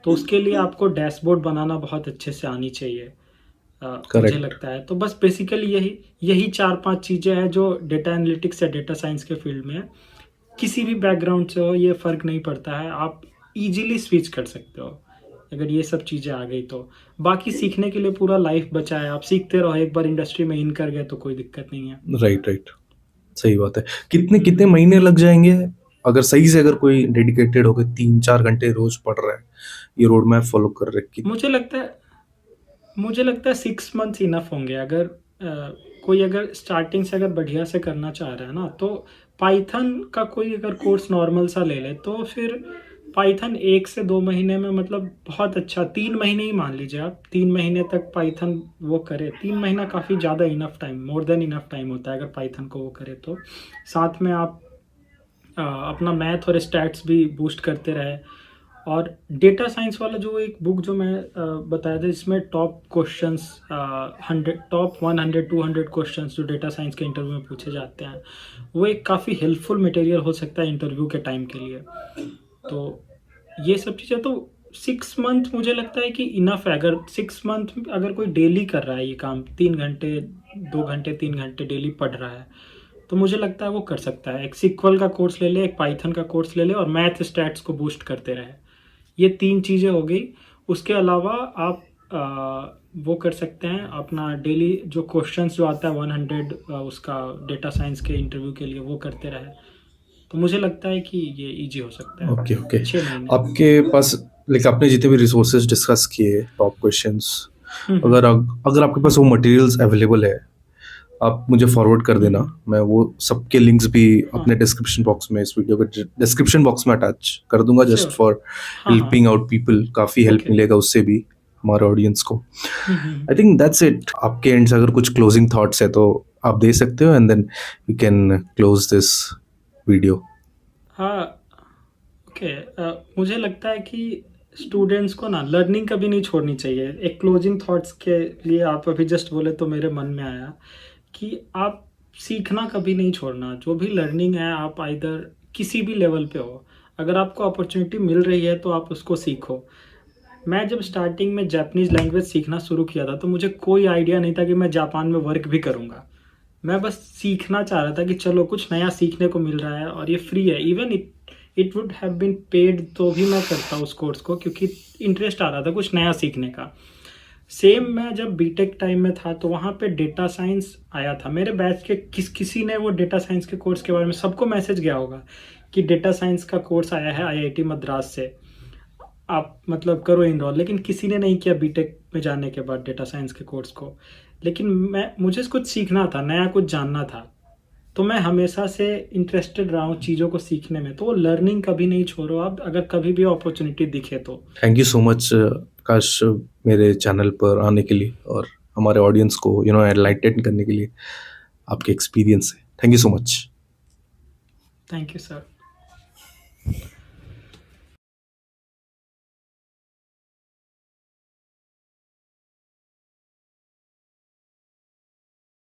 तो उसके लिए आपको डैशबोर्ड बनाना बहुत अच्छे से आनी चाहिए, मुझे
करेक्ट।
लगता है। तो बस बेसिकली यही यही 4-5 चीज़ें हैं जो डेटा एनालिटिक्स या डेटा साइंस के फील्ड में है। किसी भी बैकग्राउंड से हो ये फ़र्क नहीं पड़ता है, आप इजीली स्विच कर सकते हो अगर ये सब चीज़ें आ गई तो। बाकी सीखने के लिए पूरा लाइफ बचा है, आप सीखते रहो, एक बार इंडस्ट्री में इन कर गए तो कोई दिक्कत नहीं है।
Right, right. सही बात है। कितने
हम्म,
कितने महीने लग जाएँगे अगर सही से अगर कोई डेडिकेटेड होके 3-4 घंटे रोज़ पढ़ रहा है, ये रोड मैप फ़ॉलो कर रहा है कि
मुझे लगता है मुझे लगता है 6 मंथ्स इनफ होंगे। अगर कोई अगर स्टार्टिंग से अगर बढ़िया से करना चाह रहा है ना, तो पाइथन का कोई अगर कोर्स नॉर्मल सा ले ले तो फिर पाइथन 1 से 2 महीने में, मतलब बहुत अच्छा, 3 महीने ही मान लीजिए आप, 3 महीने तक पाइथन वो करे। 3 महीना काफ़ी ज़्यादा enough time, more than enough time होता है अगर पाइथन को वो करे तो। साथ में आप अपना मैथ और स्टैट्स भी बूस्ट करते रहे। और डेटा साइंस वाला जो एक बुक जो मैं बताया था, इसमें टॉप क्वेश्चंस 100, टॉप 100-200 क्वेश्चंस जो डेटा साइंस के इंटरव्यू में पूछे जाते हैं, वो एक काफ़ी हेल्पफुल मटेरियल हो सकता है इंटरव्यू के टाइम के लिए। तो ये सब चीज़ें तो 6 मंथ मुझे लगता है कि इनफ है। अगर 6 मंथ अगर कोई डेली कर रहा है ये काम, 3 घंटे 2 घंटे 3 घंटे डेली पढ़ रहा है, तो मुझे लगता है वो कर सकता है। एक सिक्वल का कोर्स ले ले, एक पाइथन का कोर्स ले ले और मैथ स्टैट्स को बूस्ट करते रहे। ये 3 चीज़ें हो गई। उसके अलावा आप वो कर सकते हैं अपना डेली जो क्वेश्चंस जो आता है 100 उसका डेटा साइंस के इंटरव्यू के लिए, वो करते रहे। तो मुझे लगता है कि ये ईजी हो सकता है।
Okay, okay.
6 महीने।
आपके पास लाइक आपने जितने भी रिसोर्सेज़ डिस्कस किए, टॉप क्वेश्चंस,
हुँ, हुँ।
अगर आपके पास वो मटेरियल्स अवेलेबल है, आप मुझे फॉरवर्ड कर
हुँ,
देना।
हुँ।
मैं वो सबके लिंक्स भी
हाँ,
अपने डिस्क्रिप्शन बॉक्स में, इस वीडियो के डिस्क्रिप्शन बॉक्स में अटैच कर दूँगा जस्ट
श्योर।
फॉर
हाँ, हाँ।
Helping out people. काफ़ी हेल्प
ओके।
मिलेगा उससे भी हमारे ऑडियंस को।
हुँ, हुँ।
I think that's it. आपके एंड से अगर कुछ क्लोजिंग थॉट्स है तो आप दे सकते हो and then we can close this video.
हाँ, ओके। मुझे लगता है कि स्टूडेंट्स को ना लर्निंग कभी नहीं छोड़नी चाहिए। एक क्लोजिंग थॉट्स के लिए आप अभी जस्ट बोले तो मेरे मन में आया कि आप सीखना कभी नहीं छोड़ना। जो भी लर्निंग है, आप आइदर किसी भी लेवल पे हो, अगर आपको अपॉर्चुनिटी मिल रही है तो आप उसको सीखो। मैं जब स्टार्टिंग में जापानीज़ लैंग्वेज सीखना शुरू किया था तो मुझे कोई आइडिया नहीं था कि मैं जापान में वर्क भी करूँगा। मैं बस सीखना चाह रहा था कि चलो कुछ नया सीखने को मिल रहा है और ये फ्री है। Even it it would have been paid तो भी मैं करता उस कोर्स को, क्योंकि इंटरेस्ट आ रहा था कुछ नया सीखने का। सेम मैं जब बीटेक टाइम में था तो वहाँ पे डेटा साइंस आया था। मेरे बैच के किसी ने वो डेटा साइंस के कोर्स के बारे में, सबको मैसेज गया होगा कि डेटा साइंस का कोर्स आया है आईआईटी मद्रास से, आप मतलब करो इनरोल। लेकिन किसी ने नहीं किया बीटेक में जाने के बाद डेटा साइंस के कोर्स को। लेकिन मुझे कुछ सीखना था, नया कुछ जानना था, तो मैं हमेशा से इंटरेस्टेड रहा हूँ चीज़ों को सीखने में। तो लर्निंग कभी नहीं छोड़ो आप, अगर कभी भी अपॉर्चुनिटी दिखे तो।
थैंक यू सो मच आकाश, मेरे चैनल पर आने के लिए और हमारे ऑडियंस को एनलाइटन करने के लिए आपके एक्सपीरियंस से। Thank you so much.
Thank you sir.